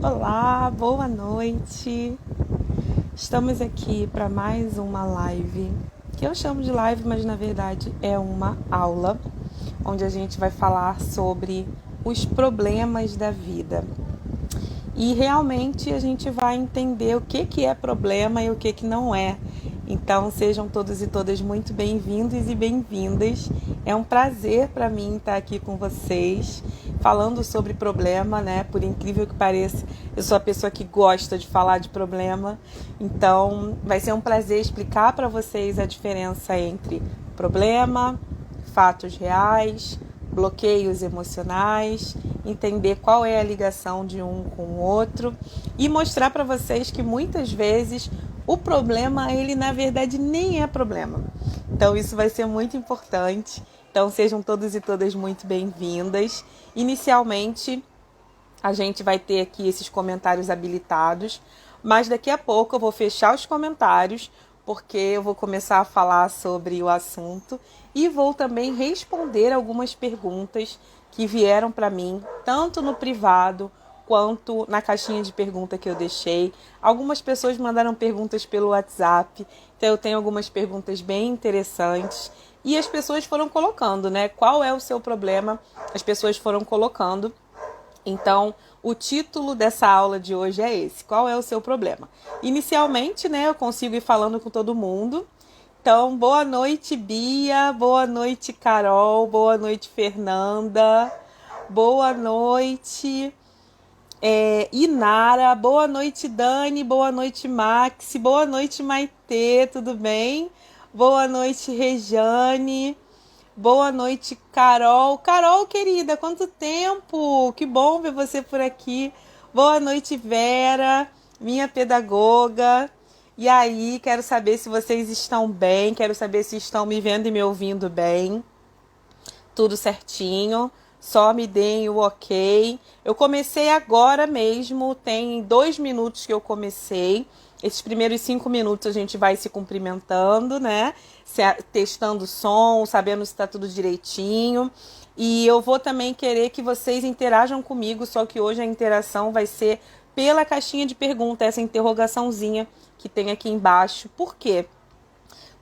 Olá, boa noite. Estamos aqui para mais uma live, que eu chamo de live, mas na verdade é uma aula, onde a gente vai falar sobre os problemas da vida. E realmente a gente vai entender o que é problema e o que não é. Então sejam todos e todas muito bem-vindos e bem-vindas. É um prazer para mim estar aqui com vocês, falando sobre problema, né? Por incrível que pareça, eu sou a pessoa que gosta de falar de problema. Então vai ser um prazer explicar para vocês a diferença entre problema, fatos reais, bloqueios emocionais, entender qual é a ligação de um com o outro e mostrar para vocês que muitas vezes o problema, ele na verdade nem é problema. Então isso vai ser muito importante. Então sejam todos e todas muito bem-vindas. Inicialmente, a gente vai ter aqui esses comentários habilitados, mas daqui a pouco eu vou fechar os comentários, porque eu vou começar a falar sobre o assunto e vou também responder algumas perguntas que vieram para mim, tanto no privado quanto na caixinha de pergunta que eu deixei. Algumas pessoas mandaram perguntas pelo WhatsApp, então eu tenho algumas perguntas bem interessantes e as pessoas foram colocando, né? Qual é o seu problema? As pessoas foram colocando. Então, o título dessa aula de hoje é esse: qual é o seu problema? Inicialmente, né, eu consigo ir falando com todo mundo. Então, boa noite, Bia, boa noite, Carol, boa noite, Fernanda, boa noite, Inara, boa noite, Dani, boa noite, Max, boa noite, Maitê, tudo bem? Boa noite, Rejane. Boa noite, Carol. Carol, querida, quanto tempo! Que bom ver você por aqui. Boa noite, Vera, minha pedagoga. E aí, quero saber se vocês estão bem, quero saber se estão me vendo e me ouvindo bem. Tudo certinho, só me deem o ok. Eu comecei agora mesmo, tem 2 minutos que eu comecei. Esses primeiros 5 minutos a gente vai se cumprimentando, né? Testando o som, sabendo se está tudo direitinho. E eu vou também querer que vocês interajam comigo, só que hoje a interação vai ser pela caixinha de pergunta, essa interrogaçãozinha que tem aqui embaixo. Por quê?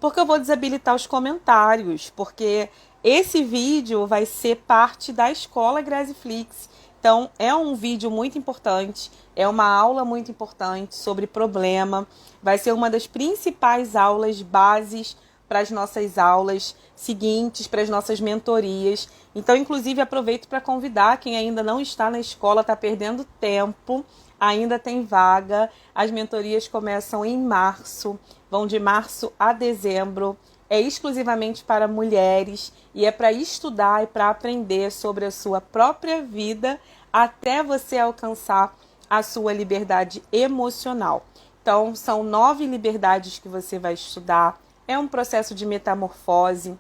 Porque eu vou desabilitar os comentários, porque esse vídeo vai ser parte da escola Graziflix. Então, é um vídeo muito importante, é uma aula muito importante sobre problema. Vai ser uma das principais aulas bases para as nossas aulas seguintes, para as nossas mentorias. Então, inclusive, aproveito para convidar quem ainda não está na escola, está perdendo tempo, ainda tem vaga. As mentorias começam em março, vão de março a dezembro. É exclusivamente para mulheres e é para estudar e para aprender sobre a sua própria vida até você alcançar a sua liberdade emocional. Então, são 9 liberdades que você vai estudar. É um processo de metamorfose.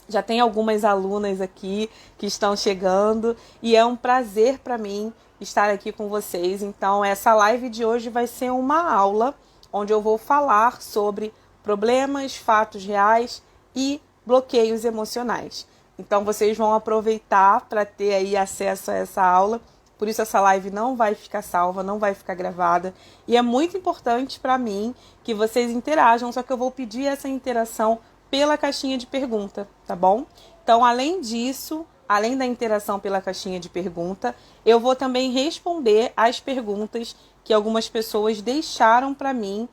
Já tem algumas alunas aqui que estão chegando e é um prazer para mim estar aqui com vocês. Então, essa live de hoje vai ser uma aula onde eu vou falar sobre problemas, fatos reais e bloqueios emocionais. Então, vocês vão aproveitar para ter aí acesso a essa aula. Por isso, essa live não vai ficar salva, não vai ficar gravada. E é muito importante para mim que vocês interajam, só que eu vou pedir essa interação pela caixinha de pergunta, tá bom? Então, além disso, além da interação pela caixinha de pergunta, eu vou também responder as perguntas que algumas pessoas deixaram para mim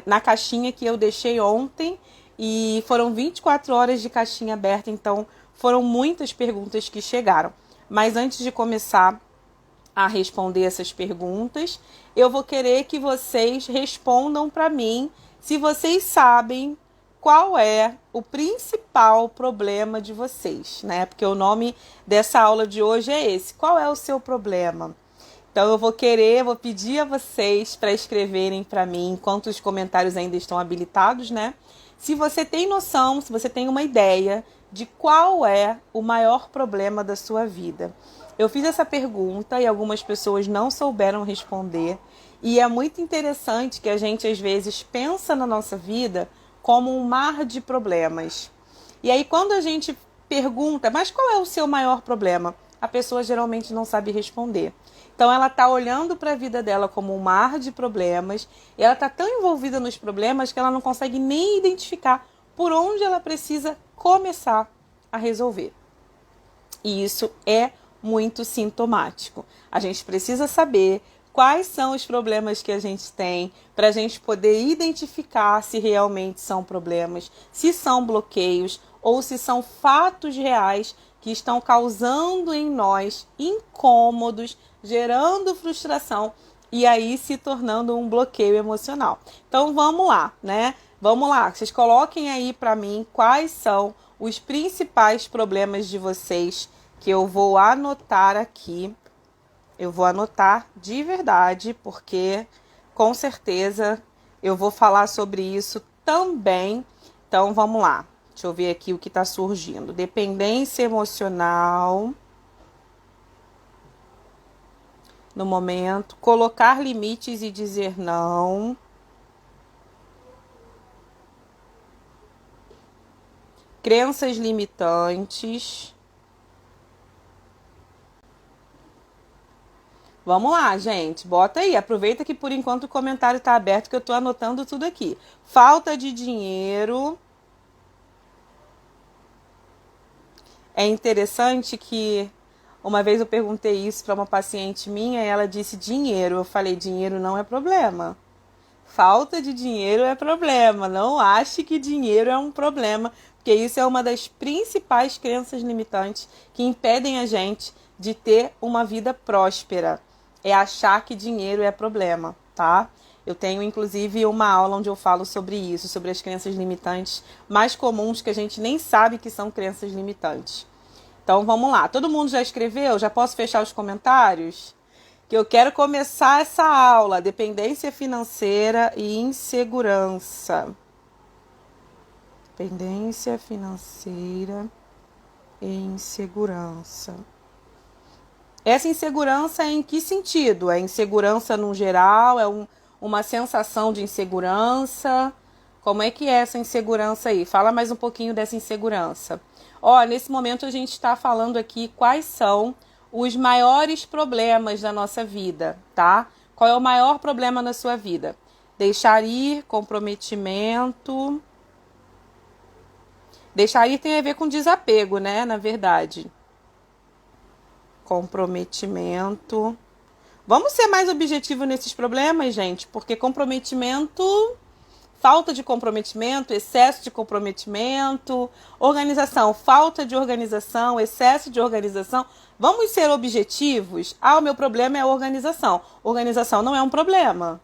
na caixinha que eu deixei ontem. E foram 24 horas de caixinha aberta, então foram muitas perguntas que chegaram. Mas antes de começar a responder essas perguntas, eu vou querer que vocês respondam para mim se vocês sabem qual é o principal problema de vocês, né? Porque o nome dessa aula de hoje é esse: qual é o seu problema? Então eu vou pedir a vocês para escreverem para mim, enquanto os comentários ainda estão habilitados, né? Se você tem noção, se você tem uma ideia de qual é o maior problema da sua vida. Eu fiz essa pergunta e algumas pessoas não souberam responder. E é muito interessante que a gente às vezes pensa na nossa vida como um mar de problemas. E aí quando a gente pergunta, mas qual é o seu maior problema? A pessoa geralmente não sabe responder. Então ela está olhando para a vida dela como um mar de problemas, e ela está tão envolvida nos problemas que ela não consegue nem identificar por onde ela precisa começar a resolver. E isso é muito sintomático. A gente precisa saber quais são os problemas que a gente tem para a gente poder identificar se realmente são problemas, se são bloqueios ou se são fatos reais que estão causando em nós incômodos, gerando frustração e aí se tornando um bloqueio emocional. Então vamos lá, né? Vamos lá, vocês coloquem aí para mim quais são os principais problemas de vocês que eu vou anotar aqui. Eu vou anotar de verdade, porque com certeza eu vou falar sobre isso também. Então vamos lá, deixa eu ver aqui o que está surgindo. Dependência emocional no momento, colocar limites e dizer não. Crenças limitantes. Vamos lá, gente. Bota aí. Aproveita que por enquanto o comentário está aberto que eu estou anotando tudo aqui. Falta de dinheiro. É interessante que uma vez eu perguntei isso para uma paciente minha e ela disse dinheiro. Eu falei, dinheiro não é problema. Falta de dinheiro é problema. Não ache que dinheiro é um problema, porque isso é uma das principais crenças limitantes que impedem a gente de ter uma vida próspera. É achar que dinheiro é problema, tá? Eu tenho, inclusive, uma aula onde eu falo sobre isso, sobre as crenças limitantes mais comuns que a gente nem sabe que são crenças limitantes. Então, vamos lá. Todo mundo já escreveu? Já posso fechar os comentários? Que eu quero começar essa aula, dependência financeira e insegurança. Dependência financeira e insegurança. Essa insegurança é em que sentido? É insegurança no geral? É uma sensação de insegurança? Como é que é essa insegurança aí? Fala mais um pouquinho dessa insegurança. Ó, nesse momento a gente está falando aqui quais são os maiores problemas da nossa vida, tá? Qual é o maior problema na sua vida? Deixar ir, comprometimento. Deixar ir tem a ver com desapego, né? Na verdade. Comprometimento. Vamos ser mais objetivos nesses problemas, gente, porque comprometimento, falta de comprometimento, excesso de comprometimento, organização, falta de organização, excesso de organização. Vamos ser objetivos? O meu problema é a organização. Organização não é um problema.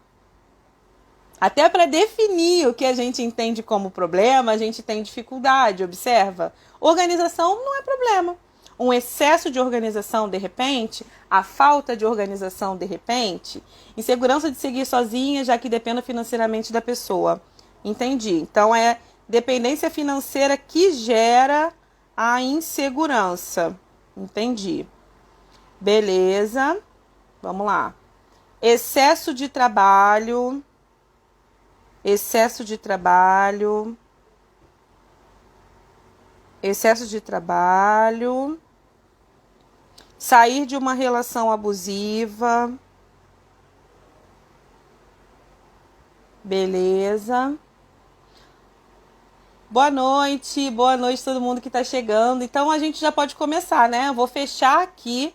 Até para definir o que a gente entende como problema, a gente tem dificuldade, observa? Organização não é problema. Um excesso de organização, de repente, a falta de organização, de repente, insegurança de seguir sozinha, já que dependa financeiramente da pessoa. Entendi. Então, é dependência financeira que gera a insegurança. Entendi. Beleza. Vamos lá. Excesso de trabalho. Excesso de trabalho. Excesso de trabalho. Sair de uma relação abusiva. Beleza. Boa noite todo mundo que está chegando. Então a gente já pode começar, né? Eu vou fechar aqui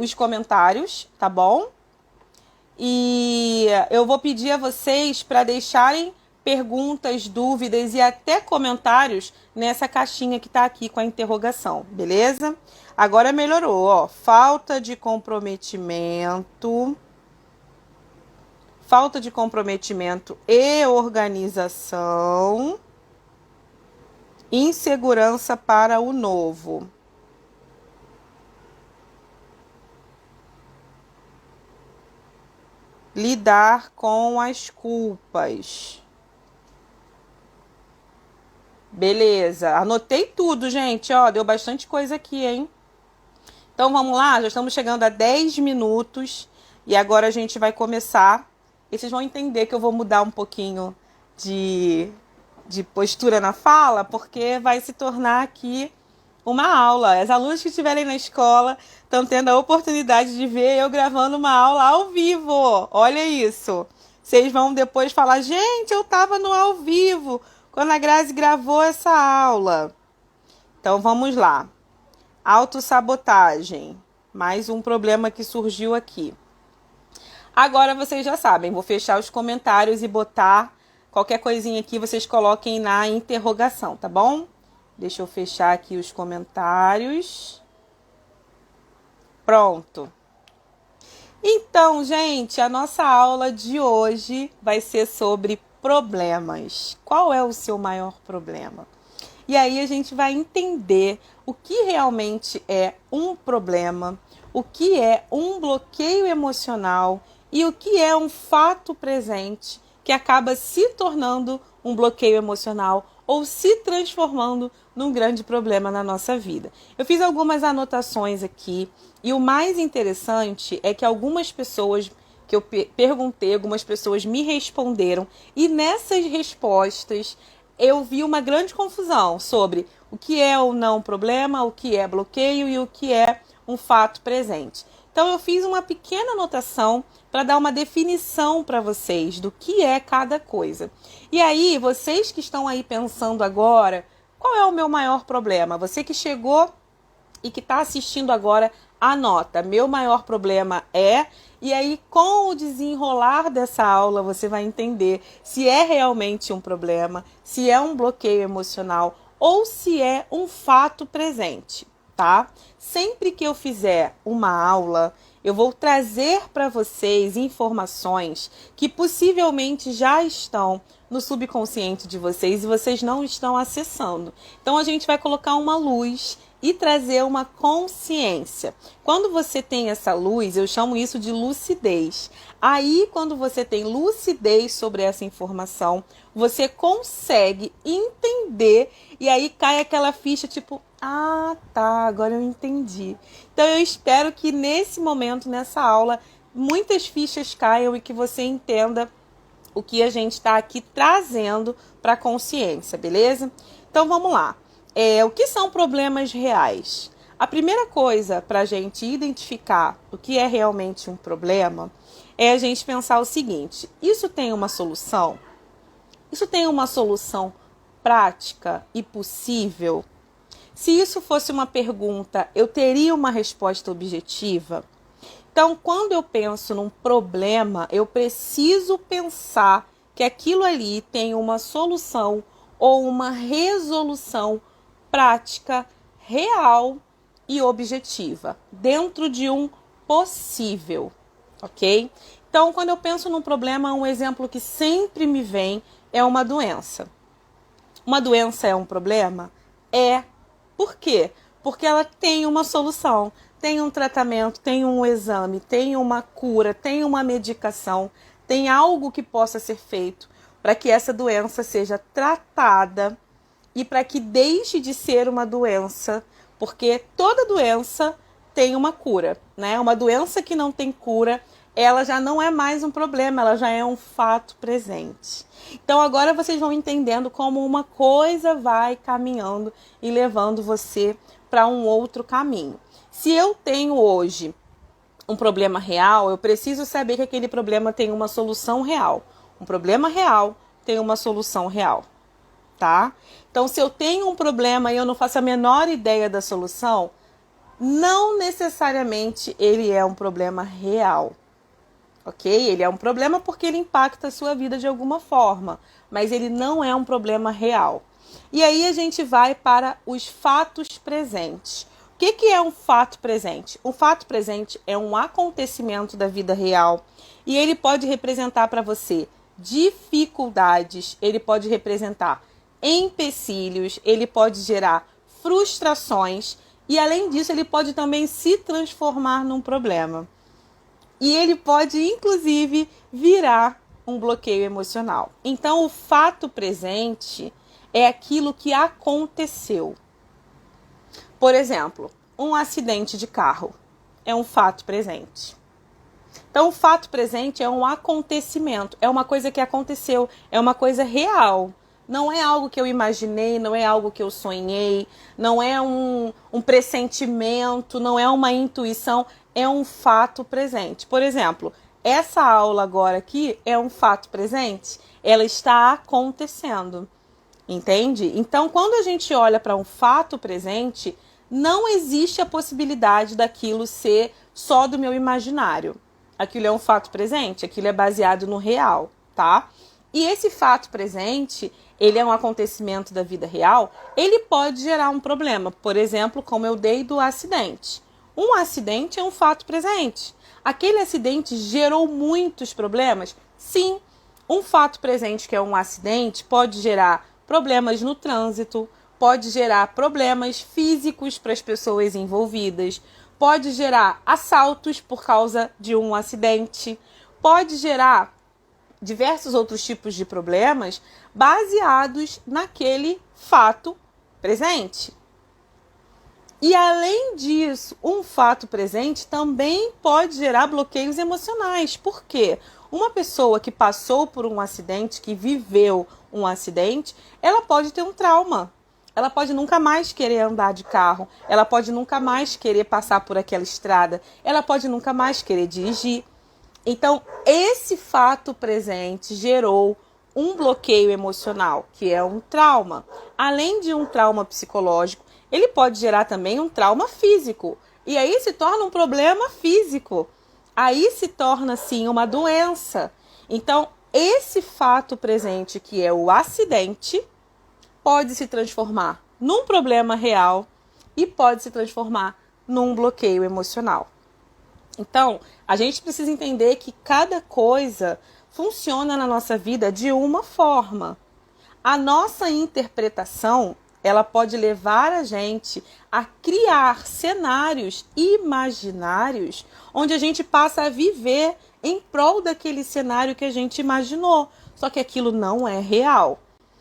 os comentários, tá bom? E eu vou pedir a vocês para deixarem perguntas, dúvidas e até comentários nessa caixinha que está aqui com a interrogação, beleza? Agora melhorou, ó. Falta de comprometimento e organização, insegurança para o novo. Lidar com as culpas. Beleza, anotei tudo, gente, ó, deu bastante coisa aqui, hein? Então vamos lá, já estamos chegando a 10 minutos e agora a gente vai começar. E vocês vão entender que eu vou mudar um pouquinho de postura na fala, porque vai se tornar aqui uma aula. As alunas que estiverem na escola estão tendo a oportunidade de ver eu gravando uma aula ao vivo. Olha isso. Vocês vão depois falar, gente, eu estava no ao vivo quando a Grazi gravou essa aula. Então vamos lá. Autossabotagem. Mais um problema que surgiu aqui. Agora vocês já sabem, vou fechar os comentários e botar qualquer coisinha aqui, vocês coloquem na interrogação, tá bom? Deixa eu fechar aqui os comentários. Pronto. Então, gente, a nossa aula de hoje vai ser sobre problemas. Qual é o seu maior problema? E aí a gente vai entender o que realmente é um problema, o que é um bloqueio emocional e o que é um fato presente que acaba se tornando um bloqueio emocional ou se transformando num grande problema na nossa vida. Eu fiz algumas anotações aqui e o mais interessante é que algumas pessoas que eu perguntei, algumas pessoas me responderam e nessas respostas eu vi uma grande confusão sobre o que é ou não problema, o que é bloqueio e o que é um fato presente. Então eu fiz uma pequena anotação para dar uma definição para vocês do que é cada coisa. E aí, vocês que estão aí pensando agora, qual é o meu maior problema? Você que chegou e que está assistindo agora, anota, meu maior problema é... E aí, com o desenrolar dessa aula, você vai entender se é realmente um problema, se é um bloqueio emocional ou se é um fato presente, tá? Sempre que eu fizer uma aula, eu vou trazer para vocês informações que possivelmente já estão no subconsciente de vocês e vocês não estão acessando. Então, a gente vai colocar uma luz e trazer uma consciência. Quando você tem essa luz, eu chamo isso de lucidez. Aí, quando você tem lucidez sobre essa informação, você consegue entender e aí cai aquela ficha tipo, ah, tá, agora eu entendi. Então, eu espero que nesse momento, nessa aula, muitas fichas caiam e que você entenda o que a gente está aqui trazendo para a consciência, beleza? Então, vamos lá. O que são problemas reais? A primeira coisa para a gente identificar o que é realmente um problema é a gente pensar o seguinte: isso tem uma solução? Isso tem uma solução prática e possível? Se isso fosse uma pergunta, eu teria uma resposta objetiva? Então, quando eu penso num problema, eu preciso pensar que aquilo ali tem uma solução ou uma resolução prática, real e objetiva, dentro de um possível, ok? Então, quando eu penso num problema, um exemplo que sempre me vem é uma doença. Uma doença é um problema? É. Por quê? Porque ela tem uma solução, tem um tratamento, tem um exame, tem uma cura, tem uma medicação, tem algo que possa ser feito para que essa doença seja tratada e para que deixe de ser uma doença, porque toda doença tem uma cura, né? Uma doença que não tem cura, ela já não é mais um problema, ela já é um fato presente. Então agora vocês vão entendendo como uma coisa vai caminhando e levando você para um outro caminho. Se eu tenho hoje um problema real, eu preciso saber que aquele problema tem uma solução real. Um problema real tem uma solução real, tá? Então, se eu tenho um problema e eu não faço a menor ideia da solução, não necessariamente ele é um problema real, ok? Ele é um problema porque ele impacta a sua vida de alguma forma, mas ele não é um problema real. E aí a gente vai para os fatos presentes. O que é um fato presente? Um fato presente é um acontecimento da vida real e ele pode representar para você dificuldades, ele pode representar empecilhos, ele pode gerar frustrações e, além disso, ele pode também se transformar num problema. E ele pode, inclusive, virar um bloqueio emocional. Então, o fato presente é aquilo que aconteceu. Por exemplo, um acidente de carro é um fato presente. Então, o fato presente é um acontecimento, é uma coisa que aconteceu, é uma coisa real. Não é algo que eu imaginei, não é algo que eu sonhei, não é um pressentimento, não é uma intuição, é um fato presente. Por exemplo, essa aula agora aqui é um fato presente, ela está acontecendo, entende? Então, quando a gente olha para um fato presente, não existe a possibilidade daquilo ser só do meu imaginário. Aquilo é um fato presente, aquilo é baseado no real, tá? E esse fato presente, ele é um acontecimento da vida real, ele pode gerar um problema. Por exemplo, como eu dei do acidente. Um acidente é um fato presente. Aquele acidente gerou muitos problemas? Sim. Um fato presente que é um acidente pode gerar problemas no trânsito, pode gerar problemas físicos para as pessoas envolvidas, pode gerar assaltos por causa de um acidente, pode gerar diversos outros tipos de problemas baseados naquele fato presente. E além disso, um fato presente também pode gerar bloqueios emocionais. Por quê? Uma pessoa que passou por um acidente, que viveu um acidente, ela pode ter um trauma. Ela pode nunca mais querer andar de carro. Ela pode nunca mais querer passar por aquela estrada. Ela pode nunca mais querer dirigir. Então, esse fato presente gerou um bloqueio emocional, que é um trauma. Além de um trauma psicológico, ele pode gerar também um trauma físico. E aí se torna um problema físico. Aí se torna, sim, uma doença. Então, esse fato presente, que é o acidente, pode se transformar num problema real e pode se transformar num bloqueio emocional. Então, a gente precisa entender que cada coisa funciona na nossa vida de uma forma. A nossa interpretação, ela pode levar a gente a criar cenários imaginários onde a gente passa a viver em prol daquele cenário que a gente imaginou. Só que aquilo não é real.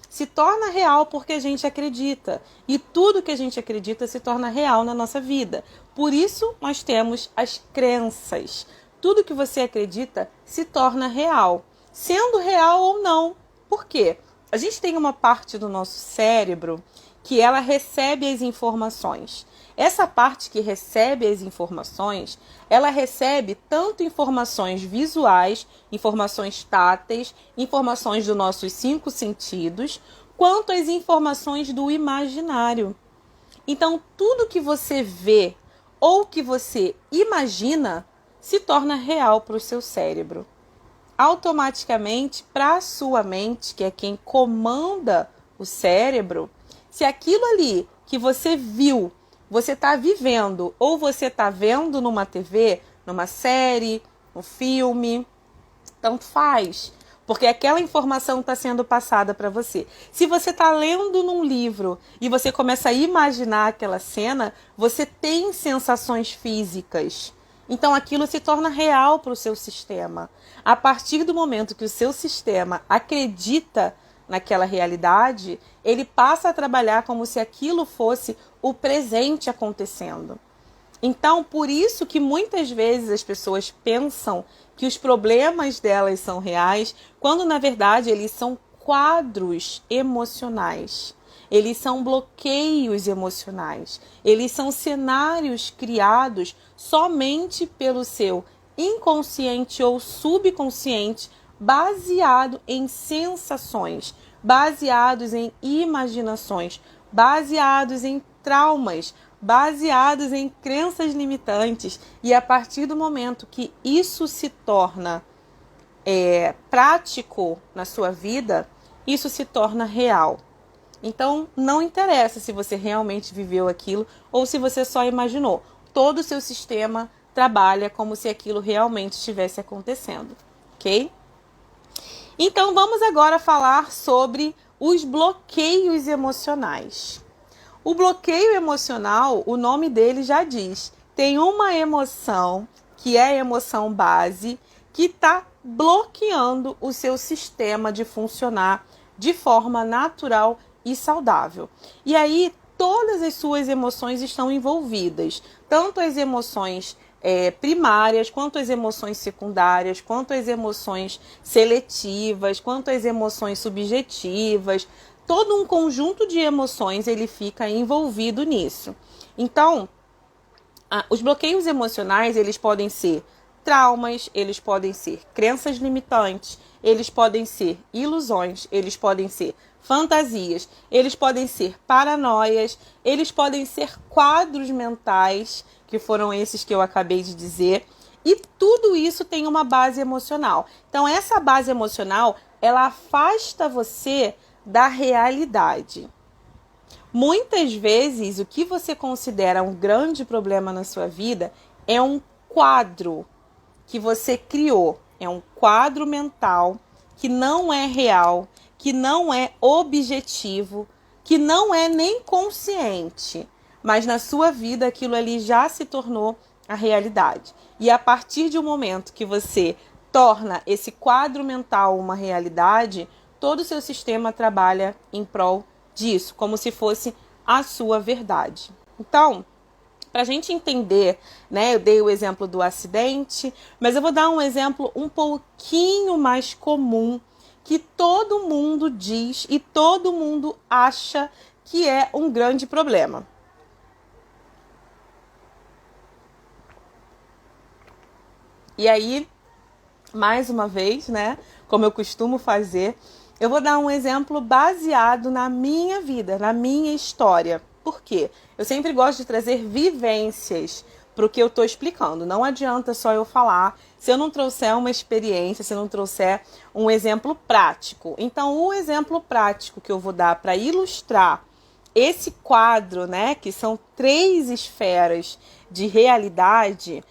Se torna real porque a gente acredita. E tudo que a gente acredita se torna real na nossa vida. Por isso, nós temos as crenças. Tudo que você acredita se torna real. Sendo real ou não. Por quê? A gente tem uma parte do nosso cérebro que ela recebe as informações. Essa parte que recebe as informações, ela recebe tanto informações visuais, informações táteis, informações dos nossos 5 sentidos, quanto as informações do imaginário. Então, tudo que você vê ou que você imagina se torna real para o seu cérebro. Automaticamente, para a sua mente, que é quem comanda o cérebro, se aquilo ali que você viu, você está vivendo ou você está vendo numa TV, numa série, no filme, tanto faz, porque aquela informação está sendo passada para você. Se você está lendo num livro e você começa a imaginar aquela cena, você tem sensações físicas. Então aquilo se torna real para o seu sistema. A partir do momento que o seu sistema acredita naquela realidade, ele passa a trabalhar como se aquilo fosse o presente acontecendo. Então, por isso que muitas vezes as pessoas pensam que os problemas delas são reais, quando na verdade eles são quadros emocionais. Eles são bloqueios emocionais. Eles são cenários criados somente pelo seu inconsciente ou subconsciente, baseado em sensações, baseados em imaginações, baseados em traumas, baseados em crenças limitantes. E a partir do momento que isso se torna prático na sua vida, isso se torna real. Então, não interessa se você realmente viveu aquilo ou se você só imaginou. Todo o seu sistema trabalha como se aquilo realmente estivesse acontecendo, ok? Então, vamos agora falar sobre os bloqueios emocionais. O bloqueio emocional, o nome dele já diz, tem uma emoção, que é a emoção base, que está bloqueando o seu sistema de funcionar de forma natural e saudável. E aí, todas as suas emoções estão envolvidas, tanto as emoções primárias, quanto as emoções secundárias, quanto as emoções seletivas, quanto as emoções subjetivas. todo um conjunto de emoções ele fica envolvido nisso. Então, os bloqueios emocionais, eles podem ser traumas, eles podem ser crenças limitantes, eles podem ser ilusões, eles podem ser fantasias, eles podem ser paranoias, eles podem ser quadros mentais, que foram esses que eu acabei de dizer, e tudo isso tem uma base emocional. Então, essa base emocional, ela afasta você da realidade. Muitas vezes, o que você considera um grande problema na sua vida é um quadro que você criou. É um quadro mental que não é real, que não é objetivo, que não é nem consciente. Mas na sua vida aquilo ali já se tornou a realidade. E a partir de um momento que você torna esse quadro mental uma realidade, todo o seu sistema trabalha em prol disso, como se fosse a sua verdade. Então, para a gente entender, né, eu dei o exemplo do acidente, mas eu vou dar um exemplo um pouquinho mais comum, que todo mundo diz e todo mundo acha que é um grande problema. E aí, mais uma vez, né, como eu costumo fazer, eu vou dar um exemplo baseado na minha vida, na minha história. Por quê? Eu sempre gosto de trazer vivências para o que eu estou explicando. Não adianta só eu falar se eu não trouxer uma experiência, se eu não trouxer um exemplo prático. Então, o exemplo prático que eu vou dar para ilustrar esse quadro, né, que são 3 esferas de realidade,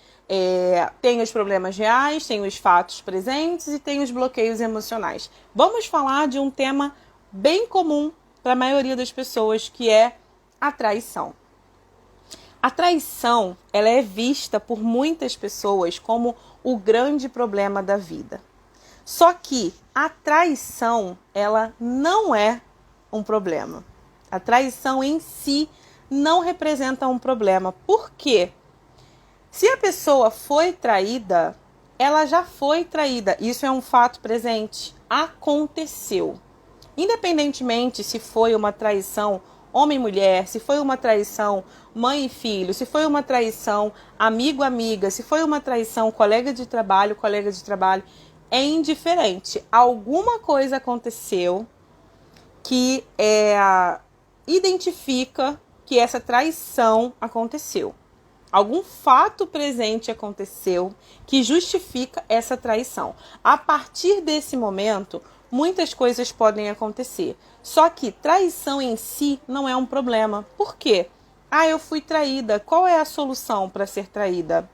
tem os problemas reais, tem os fatos presentes e tem os bloqueios emocionais. Vamos falar de um tema bem comum para a maioria das pessoas, que é a traição. A traição, ela é vista por muitas pessoas como o grande problema da vida. Só que a traição, ela não é um problema. A traição em si não representa um problema. Por quê? Se a pessoa foi traída, ela já foi traída. Isso é um fato presente. Aconteceu. Independentemente se foi uma traição homem e mulher, se foi uma traição mãe e filho, se foi uma traição amigo-amiga, se foi uma traição colega de trabalho, é indiferente. Alguma coisa aconteceu que identifica que essa traição aconteceu. Algum fato presente aconteceu que justifica essa traição. A partir desse momento, muitas coisas podem acontecer. Só que traição em si não é um problema. Por quê? Eu fui traída. Qual é a solução para ser traída?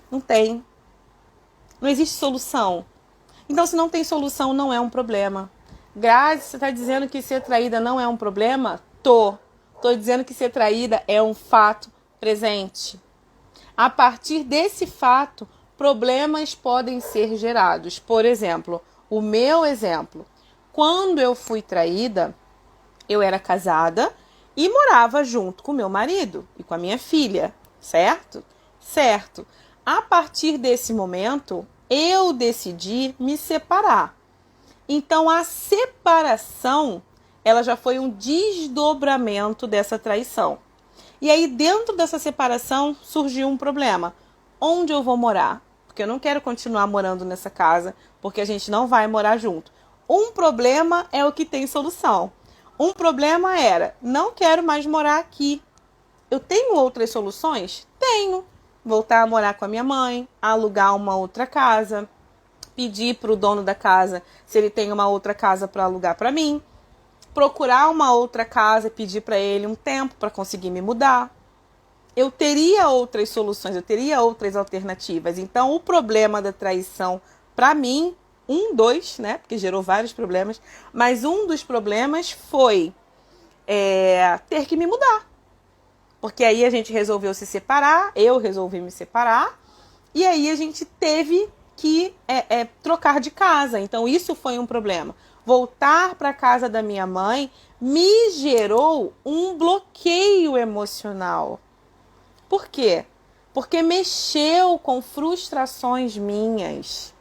Não tem. Não existe solução. Então, se não tem solução, não é um problema. Grazi, você está dizendo que ser traída não é um problema? Tô dizendo que ser traída é um fato presente. A partir desse fato, problemas podem ser gerados. Por exemplo, o meu exemplo. Quando eu fui traída, eu era casada e morava junto com meu marido e com a minha filha, certo? Certo. A partir desse momento, eu decidi me separar. Então, a separação, ela já foi um desdobramento dessa traição. E aí, dentro dessa separação, surgiu um problema. Onde eu vou morar? Porque eu não quero continuar morando nessa casa, porque a gente não vai morar junto. Um problema é o que tem solução. Um problema era, não quero mais morar aqui. Eu tenho outras soluções? Tenho. Voltar a morar com a minha mãe, alugar uma outra casa, pedir para o dono da casa se ele tem uma outra casa para alugar para mim, procurar uma outra casa, pedir para ele um tempo para conseguir me mudar. Eu teria outras soluções, eu teria outras alternativas. Então, o problema da traição, para mim, né? Porque gerou vários problemas, mas um dos problemas foi ter que me mudar. Porque aí a gente resolveu se separar, eu resolvi me separar, e aí a gente teve que trocar de casa. Então, isso foi um problema. Voltar para a casa da minha mãe me gerou um bloqueio emocional. Por quê? Porque mexeu com frustrações minhas.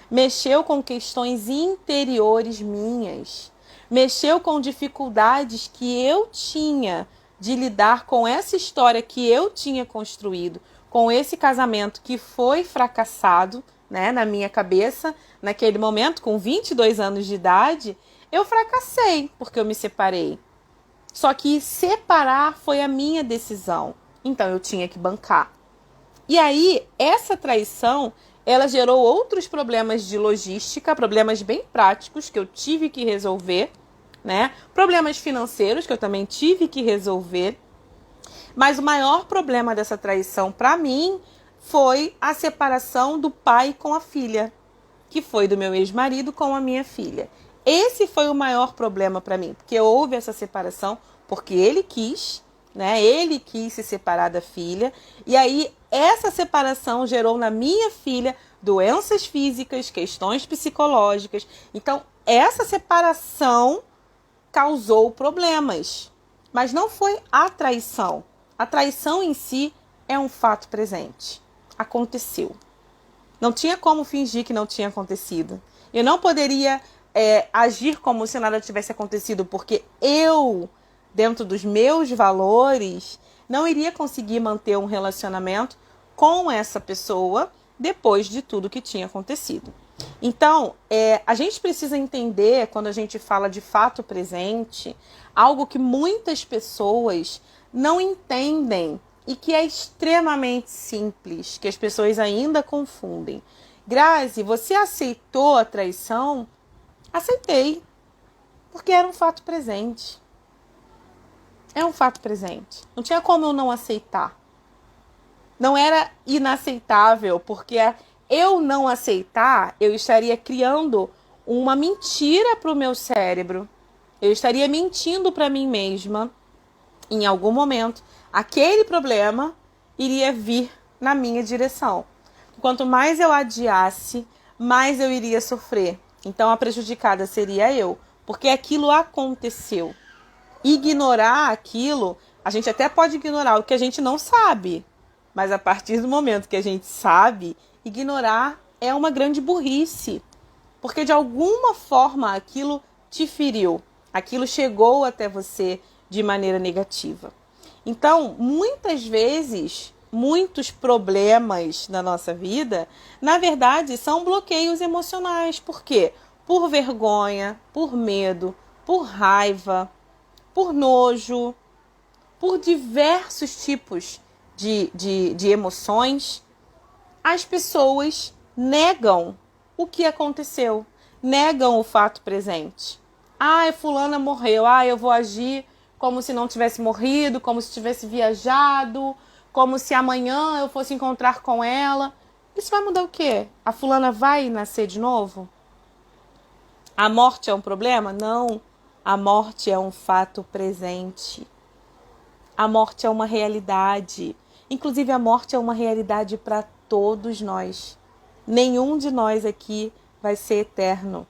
Mexeu com questões interiores minhas. mexeu com dificuldades que eu tinha de lidar com essa história que eu tinha construído, com esse casamento que foi fracassado, né, na minha cabeça, naquele momento, com 22 anos de idade, eu fracassei porque eu me separei. Só que separar foi a minha decisão, então eu tinha que bancar. E aí, essa traição, ela gerou outros problemas de logística, problemas bem práticos que eu tive que resolver, né? Problemas financeiros que eu também tive que resolver. Mas o maior problema dessa traição para mim foi a separação do pai com a filha, que foi do meu ex-marido com a minha filha. Esse foi o maior problema para mim, porque houve essa separação porque ele quis, né? Ele quis se separar da filha, e aí essa separação gerou na minha filha doenças físicas, questões psicológicas. Então, essa separação causou problemas, mas não foi a traição. A traição em si é um fato presente. Aconteceu. Não tinha como fingir que não tinha acontecido. Eu não poderia agir como se nada tivesse acontecido, porque eu, dentro dos meus valores, não iria conseguir manter um relacionamento com essa pessoa depois de tudo que tinha acontecido. Então, a gente precisa entender, quando a gente fala de fato presente, algo que muitas pessoas não entendem e que é extremamente simples, que as pessoas ainda confundem. Grazi, você aceitou a traição? Aceitei, porque era um fato presente. É um fato presente. Não tinha como eu não aceitar. Não era inaceitável, porque eu não aceitar, eu estaria criando uma mentira para o meu cérebro. Eu estaria mentindo para mim mesma. Em algum momento, aquele problema iria vir na minha direção. Quanto mais eu adiasse, mais eu iria sofrer. Então a prejudicada seria eu, porque aquilo aconteceu. Ignorar aquilo, a gente até pode ignorar o que a gente não sabe, mas a partir do momento que a gente sabe, ignorar é uma grande burrice, porque de alguma forma aquilo te feriu, aquilo chegou até você de maneira negativa. Então, muitas vezes, muitos problemas na nossa vida, na verdade, são bloqueios emocionais. Por quê? Por vergonha, por medo, por raiva, por nojo, por diversos tipos de emoções. As pessoas negam o que aconteceu, negam o fato presente. Fulana morreu, eu vou agir como se não tivesse morrido, como se tivesse viajado, como se amanhã eu fosse encontrar com ela. Isso vai mudar o quê? A fulana vai nascer de novo? A morte é um problema? Não. A morte é um fato presente. A morte é uma realidade. Inclusive, a morte é uma realidade para todos nós. Nenhum de nós aqui vai ser eterno.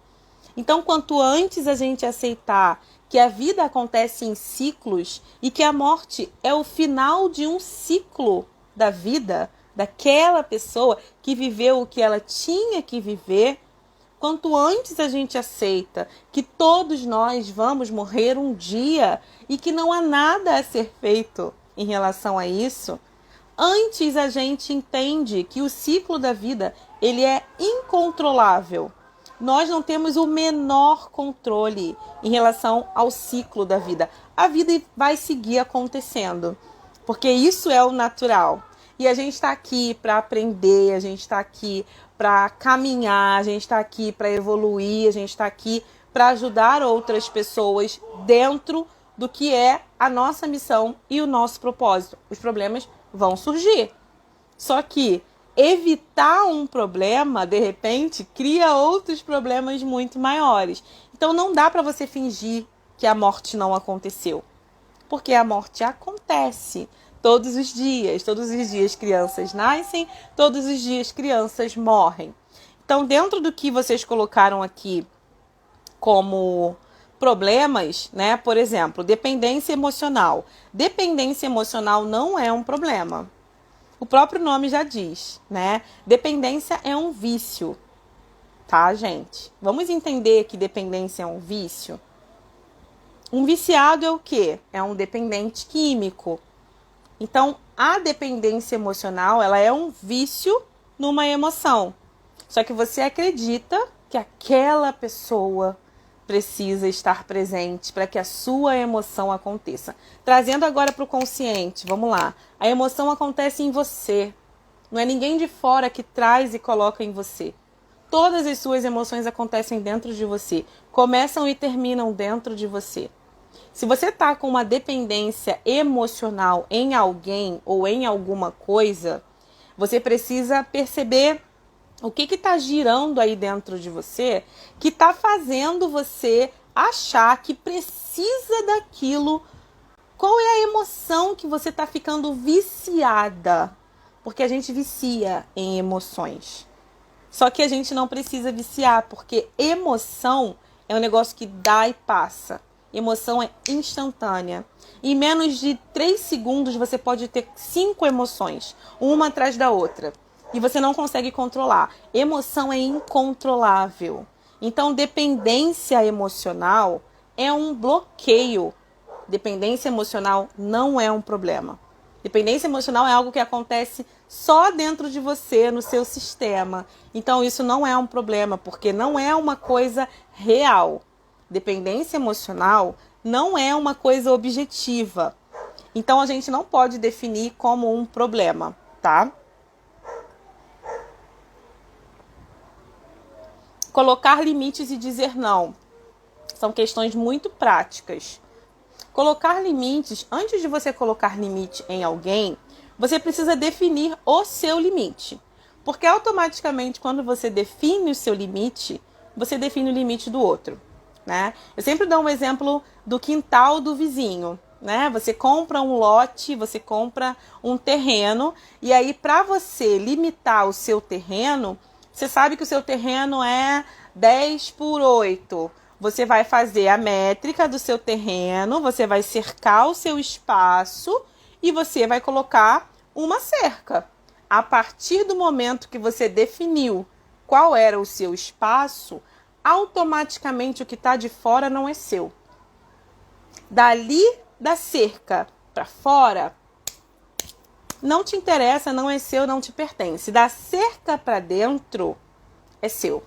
Então, quanto antes a gente aceitar que a vida acontece em ciclos e que a morte é o final de um ciclo da vida daquela pessoa que viveu o que ela tinha que viver, quanto antes a gente aceita que todos nós vamos morrer um dia e que não há nada a ser feito em relação a isso, antes a gente entende que o ciclo da vida ele é incontrolável. Nós não temos o menor controle em relação ao ciclo da vida. A vida vai seguir acontecendo, porque isso é o natural. E a gente está aqui para aprender, a gente está aqui para caminhar, a gente está aqui para evoluir, a gente está aqui para ajudar outras pessoas dentro do que é a nossa missão e o nosso propósito. Os problemas vão surgir. Só que evitar um problema, de repente, cria outros problemas muito maiores. Então não dá para você fingir que a morte não aconteceu. Porque a morte acontece todos os dias. Todos os dias crianças nascem, todos os dias crianças morrem. Então, dentro do que vocês colocaram aqui como problemas, né? Por exemplo, dependência emocional. Dependência emocional não é um problema. O próprio nome já diz, né? Dependência é um vício, tá, gente? Vamos entender que dependência é um vício? Um viciado é o quê? É um dependente químico. Então, a dependência emocional, ela é um vício numa emoção. Só que você acredita que aquela pessoa precisa estar presente para que a sua emoção aconteça. Trazendo agora para o consciente, vamos lá. A emoção acontece em você. Não é ninguém de fora que traz e coloca em você. Todas as suas emoções acontecem dentro de você. Começam e terminam dentro de você. Se você está com uma dependência emocional em alguém ou em alguma coisa, você precisa perceber o que está girando aí dentro de você que está fazendo você achar que precisa daquilo. Qual é a emoção que você está ficando viciada? Porque a gente vicia em emoções. Só que a gente não precisa viciar, porque emoção é um negócio que dá e passa. Emoção é instantânea. Em menos de 3 segundos você pode ter 5 emoções, uma atrás da outra. E você não consegue controlar. Emoção é incontrolável. Então, dependência emocional é um bloqueio. Dependência emocional não é um problema. Dependência emocional é algo que acontece só dentro de você, no seu sistema. Então, isso não é um problema, porque não é uma coisa real. Dependência emocional não é uma coisa objetiva. Então, a gente não pode definir como um problema, tá? Colocar limites e dizer não são questões muito práticas. Colocar limites, antes de você colocar limite em alguém, você precisa definir o seu limite. Porque automaticamente, quando você define o seu limite, você define o limite do outro, né? Eu sempre dou um exemplo do quintal do vizinho, né? Você compra um lote, você compra um terreno, e aí para você limitar o seu terreno, você sabe que o seu terreno é 10 por 8. Você vai fazer a métrica do seu terreno, você vai cercar o seu espaço e você vai colocar uma cerca. A partir do momento que você definiu qual era o seu espaço, automaticamente o que está de fora não é seu. Dali da cerca para fora, não te interessa, não é seu, não te pertence. Da cerca para dentro, é seu.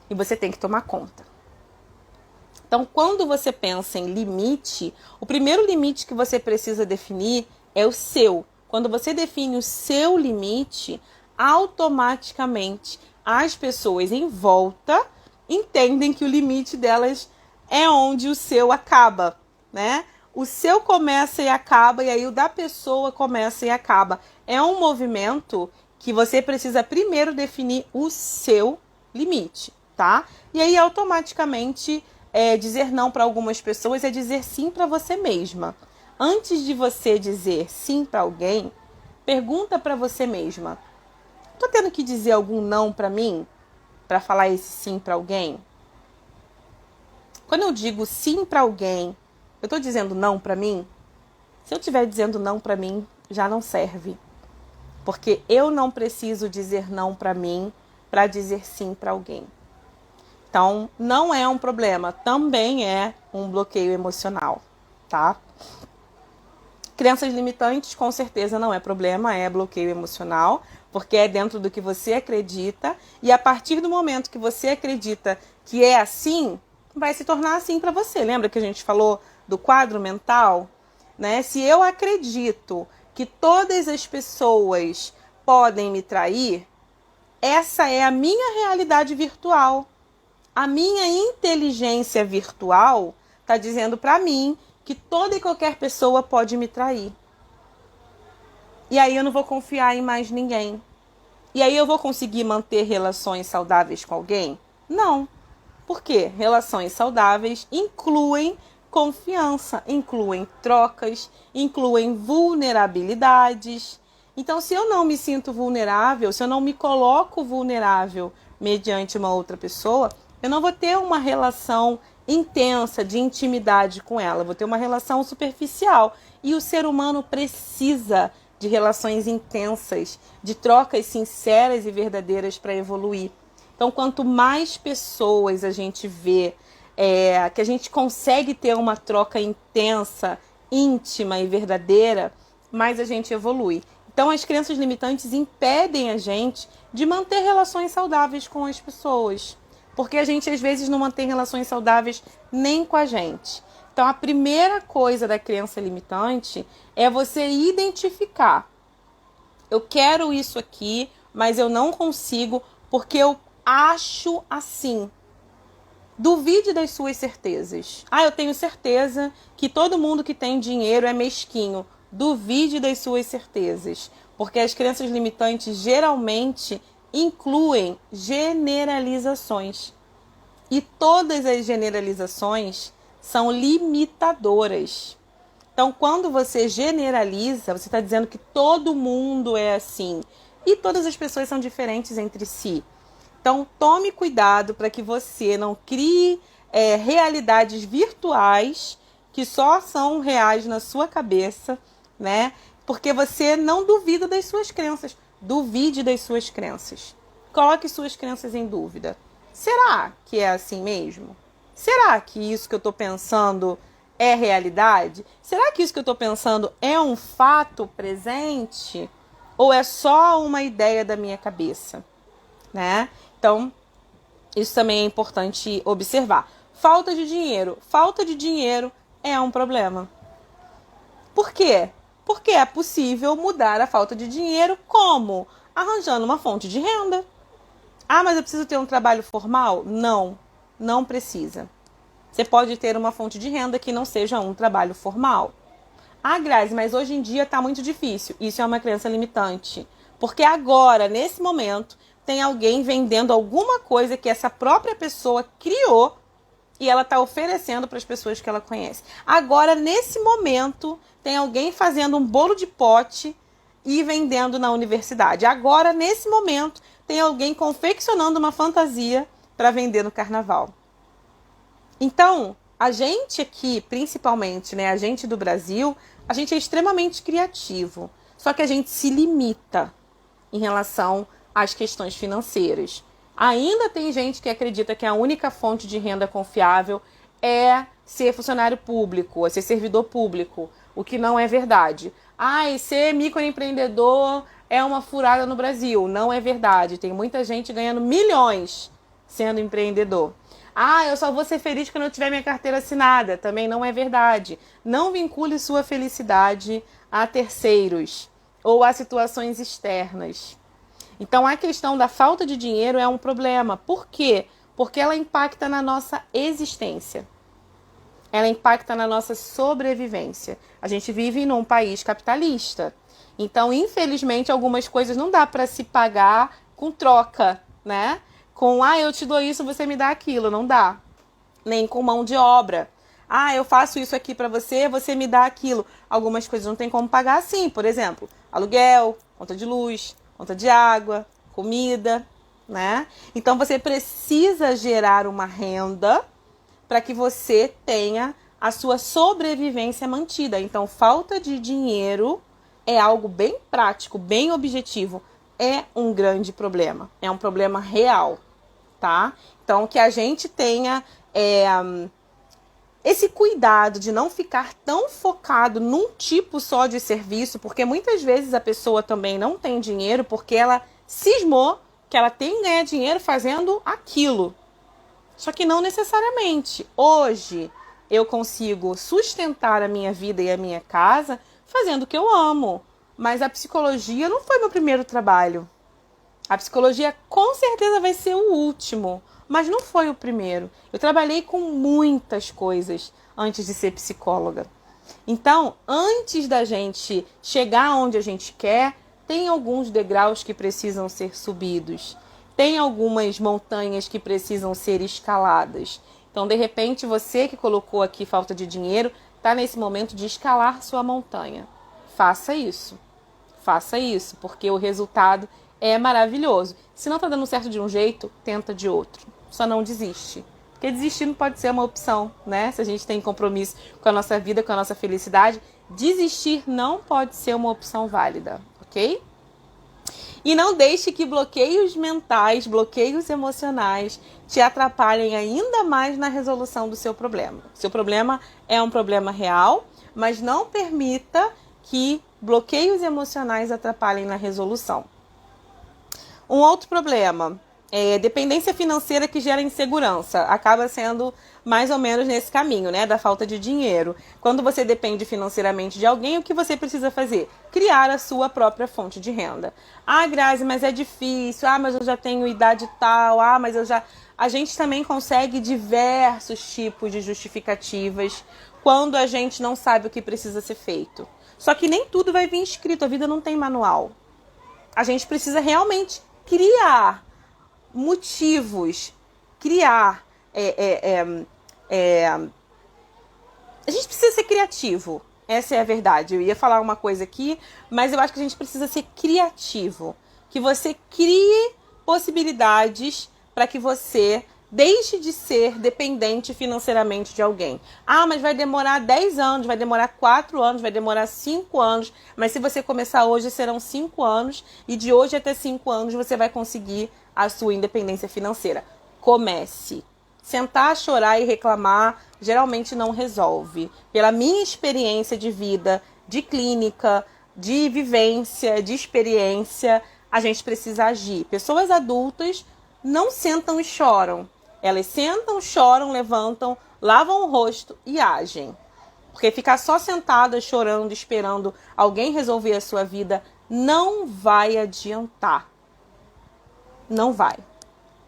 E você tem que tomar conta. Então, quando você pensa em limite, o primeiro limite que você precisa definir é o seu. Quando você define o seu limite, automaticamente as pessoas em volta entendem que o limite delas é onde o seu acaba, né? O seu começa e acaba, e aí o da pessoa começa e acaba. É um movimento que você precisa primeiro definir o seu limite, tá? E aí automaticamente dizer não para algumas pessoas é dizer sim para você mesma. Antes de você dizer sim para alguém, pergunta para você mesma: tô tendo que dizer algum não para mim para falar esse sim para alguém? Quando eu digo sim para alguém, eu tô dizendo não para mim? Se eu estiver dizendo não para mim, já não serve. Porque eu não preciso dizer não para mim para dizer sim para alguém. Então, não é um problema, também é um bloqueio emocional, tá? Crenças limitantes, com certeza não é problema, é bloqueio emocional, porque é dentro do que você acredita, e a partir do momento que você acredita que é assim, vai se tornar assim para você. Lembra que a gente falou do quadro mental? Né? Se eu acredito que todas as pessoas podem me trair, essa é a minha realidade virtual. A minha inteligência virtual está dizendo para mim que toda e qualquer pessoa pode me trair. E aí eu não vou confiar em mais ninguém. E aí eu vou conseguir manter relações saudáveis com alguém? Não. Por quê? Relações saudáveis incluem confiança, incluem trocas, incluem vulnerabilidades. Então, se eu não me sinto vulnerável, se eu não me coloco vulnerável mediante uma outra pessoa, eu não vou ter uma relação intensa de intimidade com ela, eu vou ter uma relação superficial. E o ser humano precisa de relações intensas, de trocas sinceras e verdadeiras para evoluir. Então, quanto mais pessoas a gente vê que a gente consegue ter uma troca intensa, íntima e verdadeira, mais a gente evolui. Então, as crenças limitantes impedem a gente de manter relações saudáveis com as pessoas. Porque a gente, às vezes, não mantém relações saudáveis nem com a gente. Então, a primeira coisa da crença limitante é você identificar. Eu quero isso aqui, mas eu não consigo porque eu acho assim. Duvide das suas certezas. Eu tenho certeza que todo mundo que tem dinheiro é mesquinho. Duvide das suas certezas. Porque as crenças limitantes geralmente incluem generalizações. E todas as generalizações são limitadoras. Então, quando você generaliza, você está dizendo que todo mundo é assim. E todas as pessoas são diferentes entre si. Então, tome cuidado para que você não crie realidades virtuais que só são reais na sua cabeça, né? Porque você não duvida das suas crenças. Duvide das suas crenças. Coloque suas crenças em dúvida. Será que é assim mesmo? Será que isso que eu estou pensando é realidade? Será que isso que eu estou pensando é um fato presente? Ou é só uma ideia da minha cabeça? Né? Então, isso também é importante observar. Falta de dinheiro. Falta de dinheiro é um problema. Por quê? Porque é possível mudar a falta de dinheiro como? Arranjando uma fonte de renda. Mas eu preciso ter um trabalho formal? Não, não precisa. Você pode ter uma fonte de renda que não seja um trabalho formal. Grazi, mas hoje em dia está muito difícil. Isso é uma crença limitante. Porque agora, nesse momento, tem alguém vendendo alguma coisa que essa própria pessoa criou e ela está oferecendo para as pessoas que ela conhece. Agora, nesse momento, tem alguém fazendo um bolo de pote e vendendo na universidade. Agora, nesse momento, tem alguém confeccionando uma fantasia para vender no carnaval. Então, a gente aqui, principalmente, né, a gente do Brasil, a gente é extremamente criativo. Só que a gente se limita em relação às questões financeiras. Ainda tem gente que acredita que a única fonte de renda confiável é ser funcionário público, é ser servidor público, o que não é verdade. E ser microempreendedor é uma furada no Brasil. Não é verdade. Tem muita gente ganhando milhões sendo empreendedor. Eu só vou ser feliz quando eu tiver minha carteira assinada. Também não é verdade. Não vincule sua felicidade a terceiros ou a situações externas. Então, a questão da falta de dinheiro é um problema. Por quê? Porque ela impacta na nossa existência. Ela impacta na nossa sobrevivência. A gente vive num país capitalista. Então, infelizmente, algumas coisas não dá para se pagar com troca, né? Eu te dou isso, você me dá aquilo. Não dá. Nem com mão de obra. Eu faço isso aqui para você, você me dá aquilo. Algumas coisas não tem como pagar assim. Por exemplo, aluguel, conta de luz, conta de água, comida, né? Então, você precisa gerar uma renda para que você tenha a sua sobrevivência mantida. Então, falta de dinheiro é algo bem prático, bem objetivo. É um grande problema. É um problema real, tá? Então, que a gente tenha esse cuidado de não ficar tão focado num tipo só de serviço, porque muitas vezes a pessoa também não tem dinheiro porque ela cismou que ela tem que ganhar dinheiro fazendo aquilo. Só que não necessariamente. Hoje eu consigo sustentar a minha vida e a minha casa fazendo o que eu amo. Mas a psicologia não foi meu primeiro trabalho. A psicologia com certeza vai ser o último, mas não foi o primeiro. Eu trabalhei com muitas coisas antes de ser psicóloga. Então, antes da gente chegar onde a gente quer, tem alguns degraus que precisam ser subidos. Tem algumas montanhas que precisam ser escaladas. Então, de repente, você que colocou aqui falta de dinheiro, está nesse momento de escalar sua montanha. Faça isso. Faça isso, porque o resultado é maravilhoso. Se não está dando certo de um jeito, tenta de outro. Só não desiste. Porque desistir não pode ser uma opção, né? Se a gente tem compromisso com a nossa vida, com a nossa felicidade, desistir não pode ser uma opção válida, ok? E não deixe que bloqueios mentais, bloqueios emocionais te atrapalhem ainda mais na resolução do seu problema. Seu problema é um problema real, mas não permita que bloqueios emocionais atrapalhem na resolução. Um outro problema é dependência financeira que gera insegurança. Acaba sendo mais ou menos nesse caminho, né? Da falta de dinheiro. Quando você depende financeiramente de alguém, o que você precisa fazer? Criar a sua própria fonte de renda. Ah, Grazi, mas é difícil. Ah, mas eu já tenho idade tal. Ah, mas eu já... A gente também consegue diversos tipos de justificativas quando a gente não sabe o que precisa ser feito. Só que nem tudo vai vir escrito. A vida não tem manual. A gente precisa realmente criar motivos, criar... A gente precisa ser criativo. Essa é a verdade. Eu ia falar uma coisa aqui, mas eu acho que a gente precisa ser criativo. Que você crie possibilidades para que você deixe de ser dependente financeiramente de alguém. Ah, mas vai demorar 10 anos, vai demorar 4 anos, vai demorar 5 anos. Mas se você começar hoje, serão 5 anos. E de hoje até 5 anos, você vai conseguir a sua independência financeira. Comece. Sentar, chorar e reclamar geralmente não resolve. Pela minha experiência de vida, de clínica, de vivência, de experiência, a gente precisa agir. Pessoas adultas não sentam e choram. Elas sentam, choram, levantam, lavam o rosto e agem. Porque ficar só sentada, chorando, esperando alguém resolver a sua vida não vai adiantar. Não vai,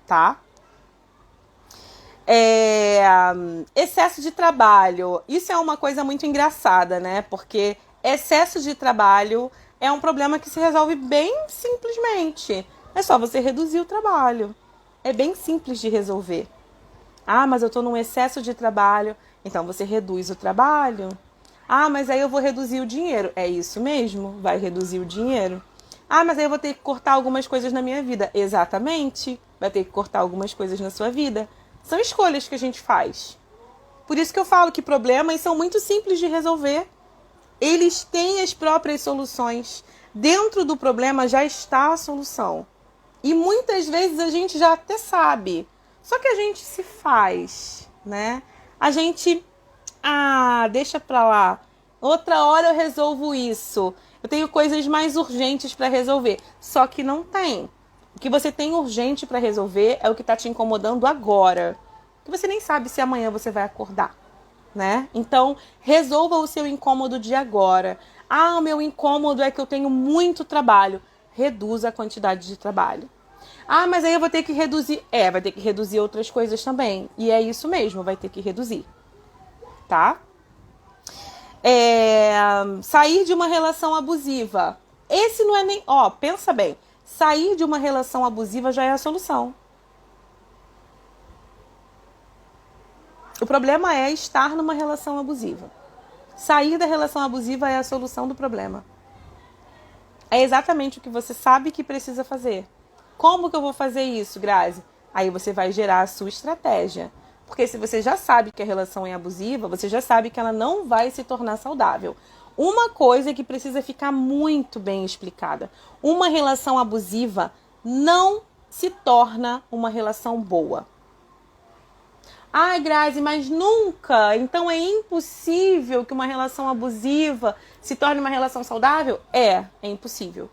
tá? Excesso de trabalho. Isso é uma coisa muito engraçada, né? Porque excesso de trabalho é um problema que se resolve bem simplesmente. É só você reduzir o trabalho. É bem simples de resolver. Ah, mas eu tô num excesso de trabalho. Então você reduz o trabalho. Ah, mas aí eu vou reduzir o dinheiro. É isso mesmo? Vai reduzir o dinheiro. Ah, mas aí eu vou ter que cortar algumas coisas na minha vida. Exatamente. Vai ter que cortar algumas coisas na sua vida. São escolhas que a gente faz. Por isso que eu falo que problemas são muito simples de resolver. Eles têm as próprias soluções. Dentro do problema já está a solução. E muitas vezes a gente já até sabe. Só que a gente se faz, né? A gente... deixa pra lá. Outra hora eu resolvo isso. Eu tenho coisas mais urgentes para resolver. Só que não tem. O que você tem urgente para resolver é o que está te incomodando agora. Que você nem sabe se amanhã você vai acordar, né? Então, resolva o seu incômodo de agora. Ah, o meu incômodo é que eu tenho muito trabalho. Reduza a quantidade de trabalho. Ah, mas aí eu vou ter que reduzir. Vai ter que reduzir outras coisas também. E é isso mesmo, vai ter que reduzir. Tá? Sair de uma relação abusiva. Esse não é nem... pensa bem. Sair de uma relação abusiva já é a solução. O problema é estar numa relação abusiva. Sair da relação abusiva é a solução do problema. É exatamente o que você sabe que precisa fazer. Como que eu vou fazer isso, Grazi? Aí você vai gerar a sua estratégia. Porque se você já sabe que a relação é abusiva, você já sabe que ela não vai se tornar saudável. Uma coisa que precisa ficar muito bem explicada. Uma relação abusiva não se torna uma relação boa. Ai, Grazi, mas nunca. Então é impossível que uma relação abusiva se torne uma relação saudável? É impossível.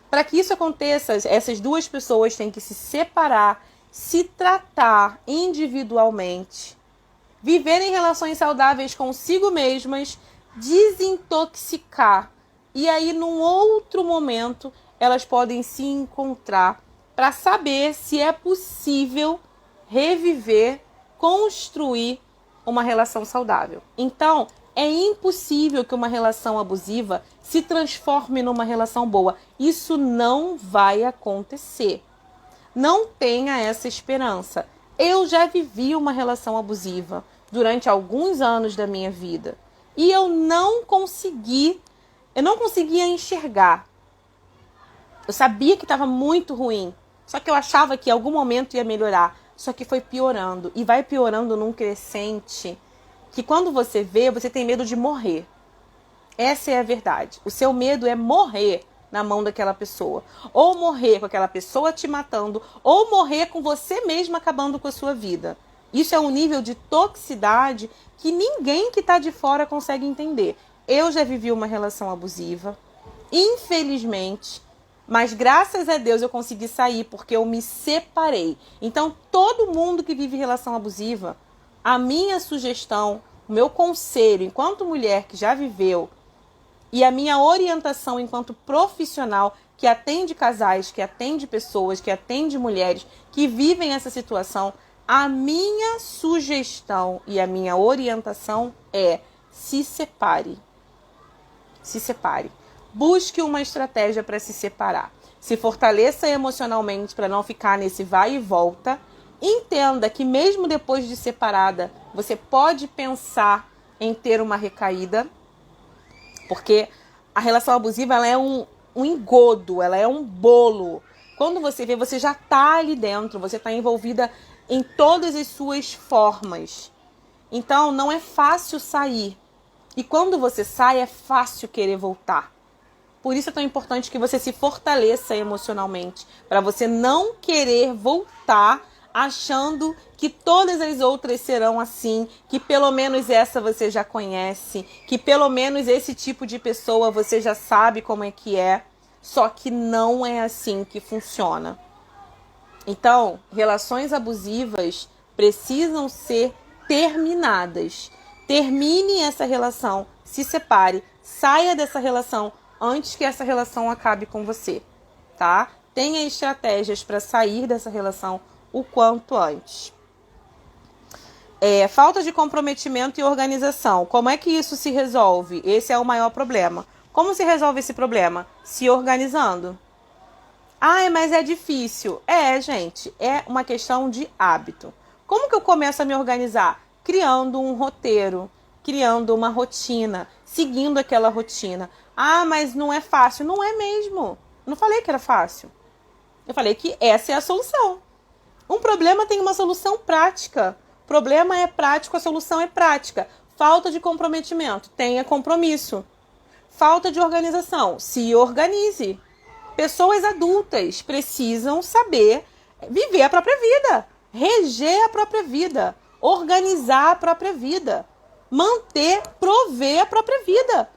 Para que isso aconteça, essas duas pessoas têm que se separar, se tratar individualmente, viver em relações saudáveis consigo mesmas, desintoxicar. E aí, num outro momento, elas podem se encontrar para saber se é possível reviver, construir uma relação saudável. Então, é impossível que uma relação abusiva se transforme numa relação boa. Isso não vai acontecer. Não tenha essa esperança. Eu já vivi uma relação abusiva durante alguns anos da minha vida. E eu não conseguia enxergar. Eu sabia que estava muito ruim. Só que eu achava que em algum momento ia melhorar. Só que foi piorando. E vai piorando num crescente que quando você vê, você tem medo de morrer. Essa é a verdade. O seu medo é morrer. na mão daquela pessoa. Ou morrer com aquela pessoa te matando, ou morrer com você mesmo acabando com a sua vida. Isso é um nível de toxicidade que ninguém que está de fora consegue entender. Eu já vivi uma relação abusiva, infelizmente, mas graças a Deus eu consegui sair porque eu me separei. Então, todo mundo que vive relação abusiva, a minha sugestão, o meu conselho enquanto mulher que já viveu e a minha orientação enquanto profissional que atende casais, que atende pessoas, que atende mulheres que vivem essa situação, a minha sugestão e a minha orientação é: se separe. Se separe. Busque uma estratégia para se separar. Se fortaleça emocionalmente para não ficar nesse vai e volta. Entenda que mesmo depois de separada, você pode pensar em ter uma recaída. Porque a relação abusiva ela é um engodo, ela é um bolo. Quando você vê, você já está ali dentro, você está envolvida em todas as suas formas. Então, não é fácil sair. E quando você sai, é fácil querer voltar. Por isso é tão importante que você se fortaleça emocionalmente, para você não querer voltar achando que todas as outras serão assim, que pelo menos essa você já conhece, que pelo menos esse tipo de pessoa você já sabe como é que é, só que não é assim que funciona. Então, relações abusivas precisam ser terminadas. Termine essa relação, se separe, saia dessa relação antes que essa relação acabe com você, tá? Tenha estratégias para sair dessa relação o quanto antes. Falta de comprometimento e organização. Como é que isso se resolve? Esse é o maior problema. Como se resolve esse problema? Se organizando. Mas é difícil. Gente, é uma questão de hábito. Como que eu começo a me organizar? Criando um roteiro, criando uma rotina, seguindo aquela rotina. Mas não é fácil. Não é mesmo. Não falei que era fácil. Eu falei que essa é a solução. Um problema tem uma solução prática. O problema é prático, a solução é prática. Falta de comprometimento, tenha compromisso. Falta de organização, se organize. Pessoas adultas precisam saber viver a própria vida, reger a própria vida, organizar a própria vida, manter, prover a própria vida.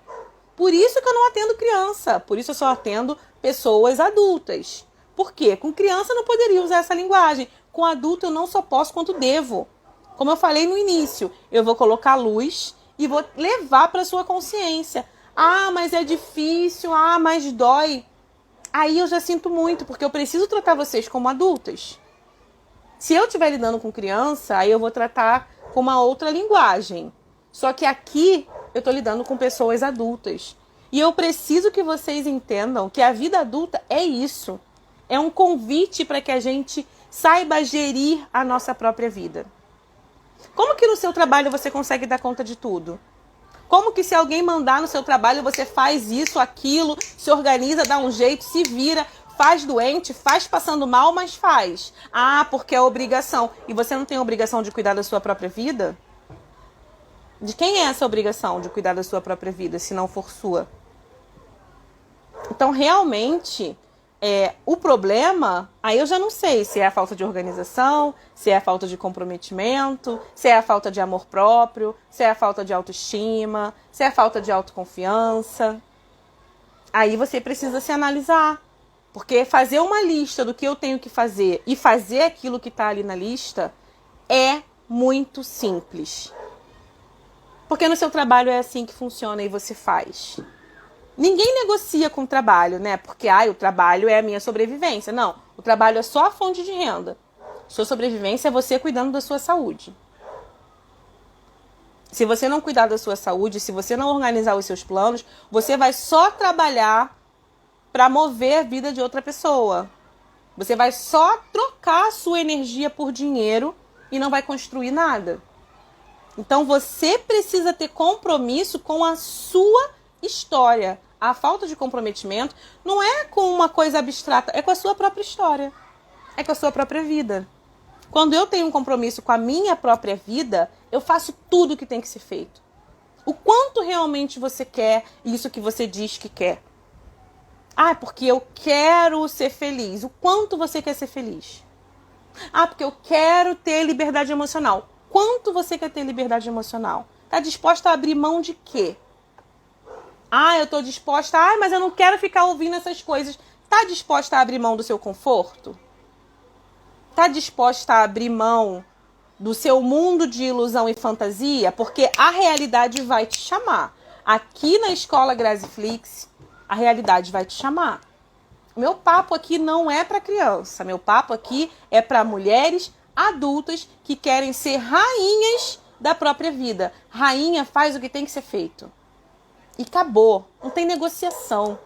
Por isso que eu não atendo criança, por isso eu só atendo pessoas adultas. Por quê? Com criança eu não poderia usar essa linguagem. Com adulto eu não só posso quanto devo. Como eu falei no início, eu vou colocar luz e vou levar para sua consciência. Mas é difícil, mas dói. Aí eu já sinto muito, porque eu preciso tratar vocês como adultas. Se eu estiver lidando com criança, aí eu vou tratar com uma outra linguagem. Só que aqui eu estou lidando com pessoas adultas. E eu preciso que vocês entendam que a vida adulta é isso. É um convite para que a gente saiba gerir a nossa própria vida. Como que no seu trabalho você consegue dar conta de tudo? Como que se alguém mandar no seu trabalho, você faz isso, aquilo, se organiza, dá um jeito, se vira, faz doente, faz passando mal, mas faz. Porque é obrigação. E você não tem a obrigação de cuidar da sua própria vida? De quem é essa obrigação de cuidar da sua própria vida, se não for sua? Então, realmente, o problema, aí eu já não sei se é a falta de organização, se é a falta de comprometimento, se é a falta de amor próprio, se é a falta de autoestima, se é a falta de autoconfiança. Aí você precisa se analisar. Porque fazer uma lista do que eu tenho que fazer e fazer aquilo que está ali na lista é muito simples. Porque no seu trabalho é assim que funciona e você faz. Ninguém negocia com o trabalho, né? Porque o trabalho é a minha sobrevivência. Não, o trabalho é só a fonte de renda. Sua sobrevivência é você cuidando da sua saúde. Se você não cuidar da sua saúde, se você não organizar os seus planos, você vai só trabalhar para mover a vida de outra pessoa. Você vai só trocar a sua energia por dinheiro e não vai construir nada. Então você precisa ter compromisso com a sua história. A falta de comprometimento não é com uma coisa abstrata, é com a sua própria história. É com a sua própria vida. Quando eu tenho um compromisso com a minha própria vida, eu faço tudo o que tem que ser feito. O quanto realmente você quer isso que você diz que quer. Ah, porque eu quero ser feliz. O quanto você quer ser feliz? Ah, porque eu quero ter liberdade emocional. Quanto você quer ter liberdade emocional? Tá disposta a abrir mão de quê? Ah, eu tô disposta... Ah, mas eu não quero ficar ouvindo essas coisas. Tá disposta a abrir mão do seu conforto? Tá disposta a abrir mão do seu mundo de ilusão e fantasia? Porque a realidade vai te chamar. Aqui na Escola Graziflix, a realidade vai te chamar. Meu papo aqui não é para criança. Meu papo aqui é para mulheres adultas que querem ser rainhas da própria vida. Rainha faz o que tem que ser feito. E acabou. Não tem negociação.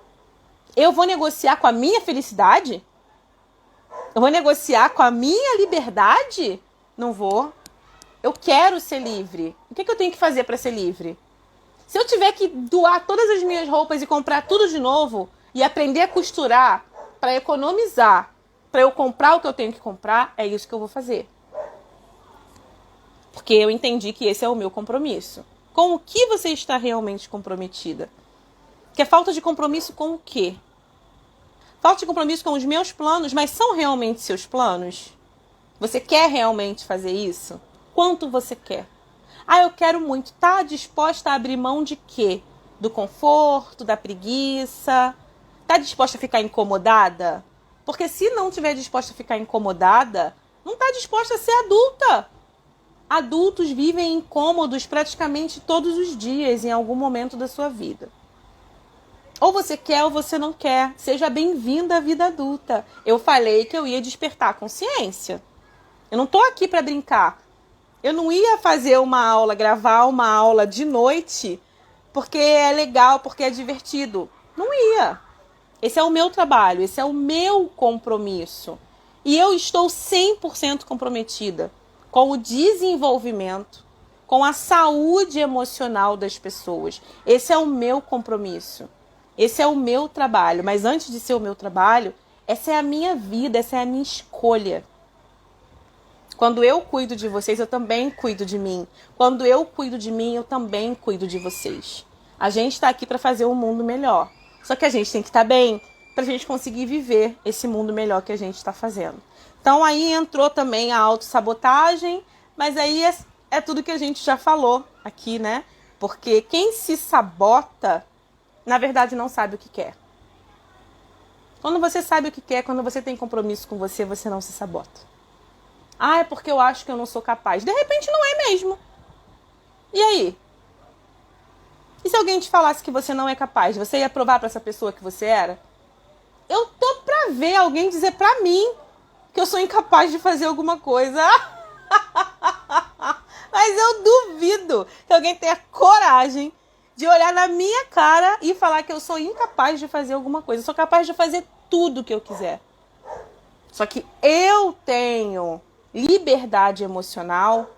Eu vou negociar com a minha felicidade? Eu vou negociar com a minha liberdade? Não vou. Eu quero ser livre. O que eu tenho que fazer para ser livre? Se eu tiver que doar todas as minhas roupas e comprar tudo de novo e aprender a costurar para economizar, para eu comprar o que eu tenho que comprar, é isso que eu vou fazer. Porque eu entendi que esse é o meu compromisso. Com o que você está realmente comprometida? Que é falta de compromisso com o quê? Falta de compromisso com os meus planos, mas são realmente seus planos? Você quer realmente fazer isso? Quanto você quer? Ah, eu quero muito. Tá disposta a abrir mão de quê? Do conforto, da preguiça? Tá disposta a ficar incomodada? Porque se não estiver disposta a ficar incomodada, não tá disposta a ser adulta. Adultos vivem incômodos praticamente todos os dias, em algum momento da sua vida. Ou você quer ou você não quer. Seja bem-vinda à vida adulta. Eu falei que eu ia despertar a consciência. Eu não tô aqui para brincar. Eu não ia fazer uma aula, gravar uma aula de noite porque é legal, porque é divertido. Não ia. Esse é o meu trabalho, esse é o meu compromisso. E eu estou 100% comprometida com o desenvolvimento, com a saúde emocional das pessoas. Esse é o meu compromisso. Esse é o meu trabalho. Mas antes de ser o meu trabalho, essa é a minha vida, essa é a minha escolha. Quando eu cuido de vocês, eu também cuido de mim. Quando eu cuido de mim, eu também cuido de vocês. A gente está aqui para fazer um mundo melhor. Só que a gente tem que estar bem para a gente conseguir viver esse mundo melhor que a gente está fazendo. Então aí entrou também a autossabotagem, mas aí é tudo que a gente já falou aqui, né? Porque quem se sabota, na verdade não sabe o que quer. Quando você sabe o que quer, quando você tem compromisso com você, você não se sabota. Ah, é porque eu acho que eu não sou capaz. De repente não é mesmo. E aí? E se alguém te falasse que você não é capaz? Você ia provar pra essa pessoa que você era? Eu tô pra ver alguém dizer pra mim que eu sou incapaz de fazer alguma coisa. Mas eu duvido que alguém tenha coragem de olhar na minha cara e falar que eu sou incapaz de fazer alguma coisa. Eu sou capaz de fazer tudo que eu quiser. Só que eu tenho liberdade emocional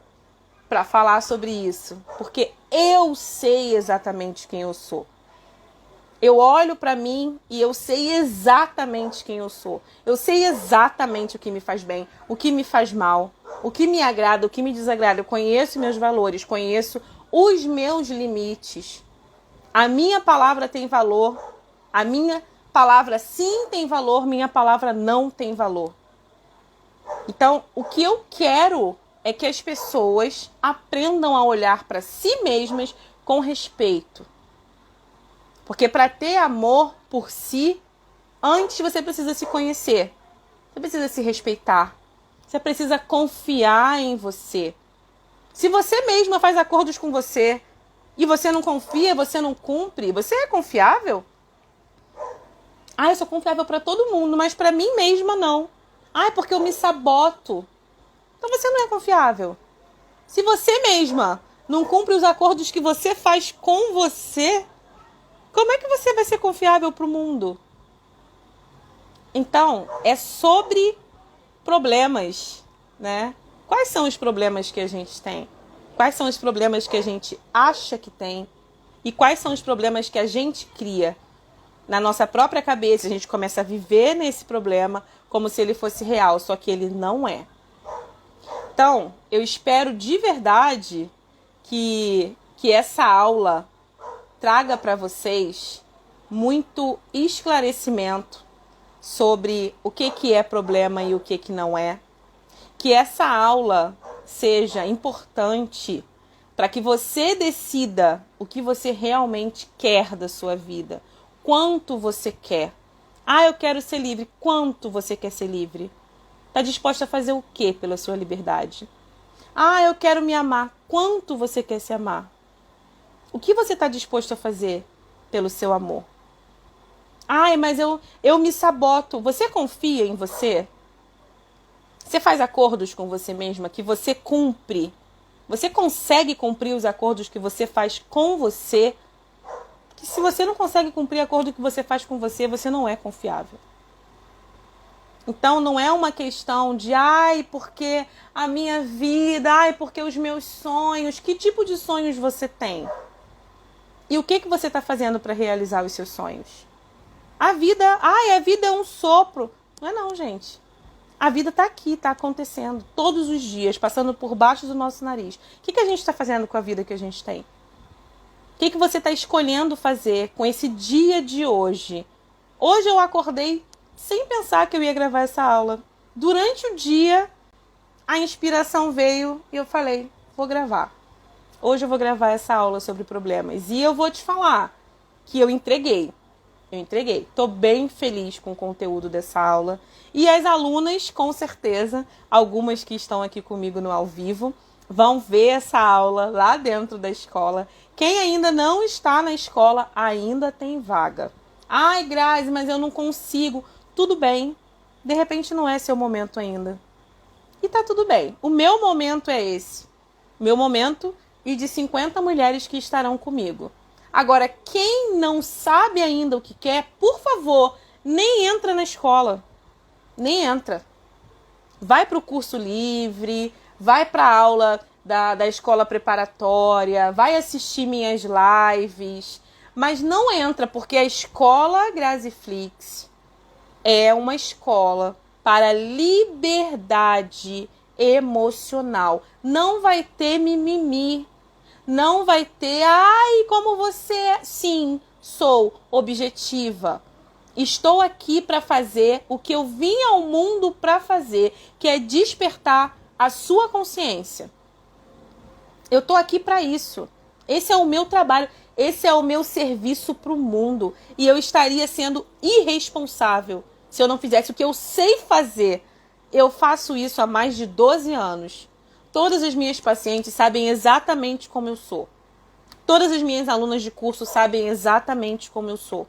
para falar sobre isso, porque eu sei exatamente quem eu sou. Eu olho para mim e eu sei exatamente quem eu sou. Eu sei exatamente o que me faz bem, o que me faz mal, o que me agrada, o que me desagrada. Eu conheço meus valores, conheço os meus limites. A minha palavra tem valor. A minha palavra sim tem valor, minha palavra não tem valor. Então, o que eu quero é que as pessoas aprendam a olhar para si mesmas com respeito. Porque para ter amor por si, antes você precisa se conhecer. Você precisa se respeitar. Você precisa confiar em você. Se você mesma faz acordos com você e você não confia, você não cumpre, você é confiável? Ah, eu sou confiável para todo mundo, mas para mim mesma não. Ah, é porque eu me saboto. Então você não é confiável. Se você mesma não cumpre os acordos que você faz com você, como é que você vai ser confiável para o mundo? Então, é sobre problemas, né? Quais são os problemas que a gente tem? Quais são os problemas que a gente acha que tem? E quais são os problemas que a gente cria na nossa própria cabeça? A gente começa a viver nesse problema como se ele fosse real, só que ele não é. Então, eu espero de verdade que essa aula traga para vocês muito esclarecimento sobre o que é problema e o que não é. Que essa aula seja importante para que você decida o que você realmente quer da sua vida. Quanto você quer. Ah, eu quero ser livre. Quanto você quer ser livre? Está disposta a fazer o que pela sua liberdade? Ah, eu quero me amar. Quanto você quer se amar? O que você está disposto a fazer pelo seu amor? Ai, mas eu me saboto. Você confia em você? Você faz acordos com você mesma que você cumpre? Você consegue cumprir os acordos que você faz com você? Que se você não consegue cumprir o acordo que você faz com você, você não é confiável. Então não é uma questão de ai, porque a minha vida, ai, porque os meus sonhos. Que tipo de sonhos você tem? E o que você está fazendo para realizar os seus sonhos? A vida é um sopro. Não é não, gente. A vida está aqui, está acontecendo todos os dias, passando por baixo do nosso nariz. O que a gente está fazendo com a vida que a gente tem? O que você está escolhendo fazer com esse dia de hoje? Hoje eu acordei sem pensar que eu ia gravar essa aula. Durante o dia, a inspiração veio e eu falei, vou gravar. Hoje eu vou gravar essa aula sobre problemas. E eu vou te falar que eu entreguei. Estou bem feliz com o conteúdo dessa aula. E as alunas, com certeza, algumas que estão aqui comigo no ao vivo, vão ver essa aula lá dentro da escola. Quem ainda não está na escola, ainda tem vaga. Ai, Grazi, mas eu não consigo. Tudo bem. De repente não é seu momento ainda. E tá tudo bem. O meu momento é esse. Meu momento e de 50 mulheres que estarão comigo. Agora, quem não sabe ainda o que quer, por favor, nem entra na escola. Nem entra. Vai para o curso livre, vai para a aula da escola preparatória, vai assistir minhas lives, mas não entra, porque a escola Graziflix é uma escola para liberdade emocional. Não vai ter mimimi. Não vai ter, ai, como você é. Sim, sou objetiva. Estou aqui para fazer o que eu vim ao mundo para fazer, que é despertar a sua consciência. Eu estou aqui para isso. Esse é o meu trabalho, esse é o meu serviço para o mundo. E eu estaria sendo irresponsável se eu não fizesse o que eu sei fazer. Eu faço isso há mais de 12 anos. Todas as minhas pacientes sabem exatamente como eu sou. Todas as minhas alunas de curso sabem exatamente como eu sou.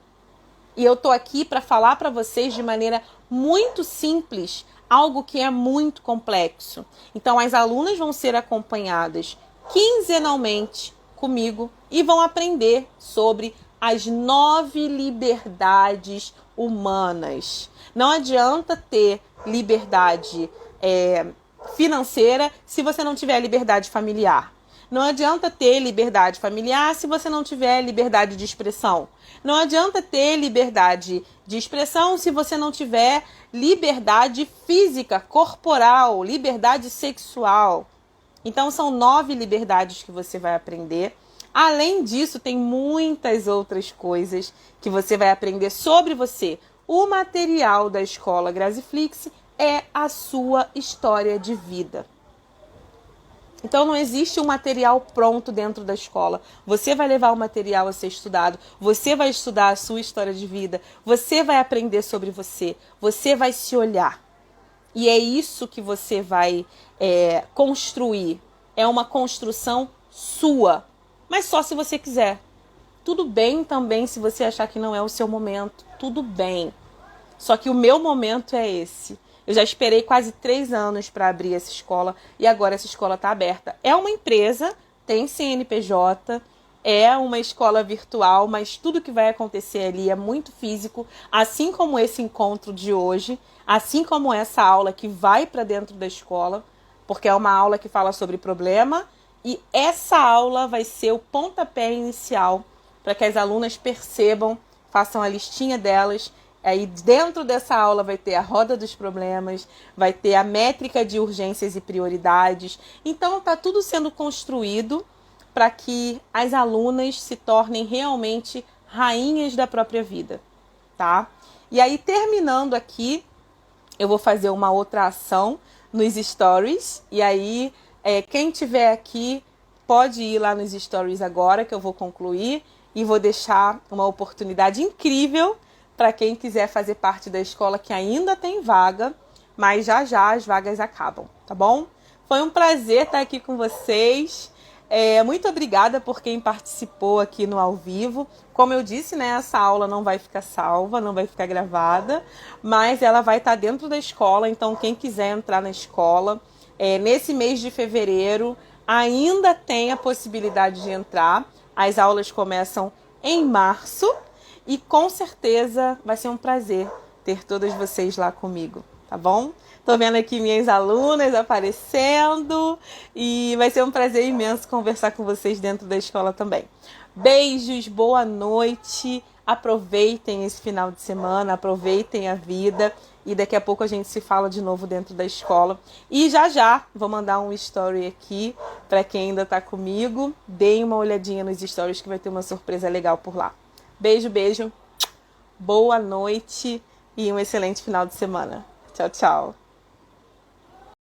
E eu tô aqui para falar para vocês de maneira muito simples, algo que é muito complexo. Então, as alunas vão ser acompanhadas quinzenalmente comigo e vão aprender sobre as 9 liberdades humanas. Não adianta ter liberdade financeira se você não tiver liberdade familiar. Não adianta ter liberdade familiar se você não tiver liberdade de expressão. Não adianta ter liberdade de expressão se você não tiver liberdade física, corporal, liberdade sexual. Então são 9 liberdades que você vai aprender. Além disso, tem muitas outras coisas que você vai aprender sobre você. O material da escola Graziflix é a sua história de vida. Então não existe um material pronto dentro da escola. Você vai levar o material a ser estudado, você vai estudar a sua história de vida, você vai aprender sobre você, você vai se olhar. E é isso que você vai construir. É uma construção sua, mas só se você quiser. Tudo bem também se você achar que não é o seu momento, tudo bem. Só que o meu momento é esse. Eu já esperei quase 3 anos para abrir essa escola e agora essa escola está aberta. É uma empresa, tem CNPJ, é uma escola virtual, mas tudo que vai acontecer ali é muito físico, assim como esse encontro de hoje, assim como essa aula que vai para dentro da escola, porque é uma aula que fala sobre problema e essa aula vai ser o pontapé inicial para que as alunas percebam, façam a listinha delas. Aí dentro dessa aula vai ter a roda dos problemas, vai ter a métrica de urgências e prioridades. Então está tudo sendo construído para que as alunas se tornem realmente rainhas da própria vida, tá? E aí, terminando aqui, eu vou fazer uma outra ação nos stories. E aí, quem tiver aqui pode ir lá nos stories agora, que eu vou concluir. E vou deixar uma oportunidade incrível para quem quiser fazer parte da escola, que ainda tem vaga, mas já já as vagas acabam, tá bom? Foi um prazer estar aqui com vocês. Muito obrigada por quem participou aqui no ao vivo. Como eu disse, né, essa aula não vai ficar salva, não vai ficar gravada, mas ela vai estar dentro da escola. Então, quem quiser entrar na escola, nesse mês de fevereiro, ainda tem a possibilidade de entrar. As aulas começam em março e com certeza vai ser um prazer ter todas vocês lá comigo, tá bom? Tô vendo aqui minhas alunas aparecendo e vai ser um prazer imenso conversar com vocês dentro da escola também. Beijos, boa noite, aproveitem esse final de semana, aproveitem a vida e daqui a pouco a gente se fala de novo dentro da escola. E já já vou mandar um story aqui para quem ainda tá comigo. Deem uma olhadinha nos stories que vai ter uma surpresa legal por lá. Beijo, beijo, boa noite e um excelente final de semana. Tchau, tchau.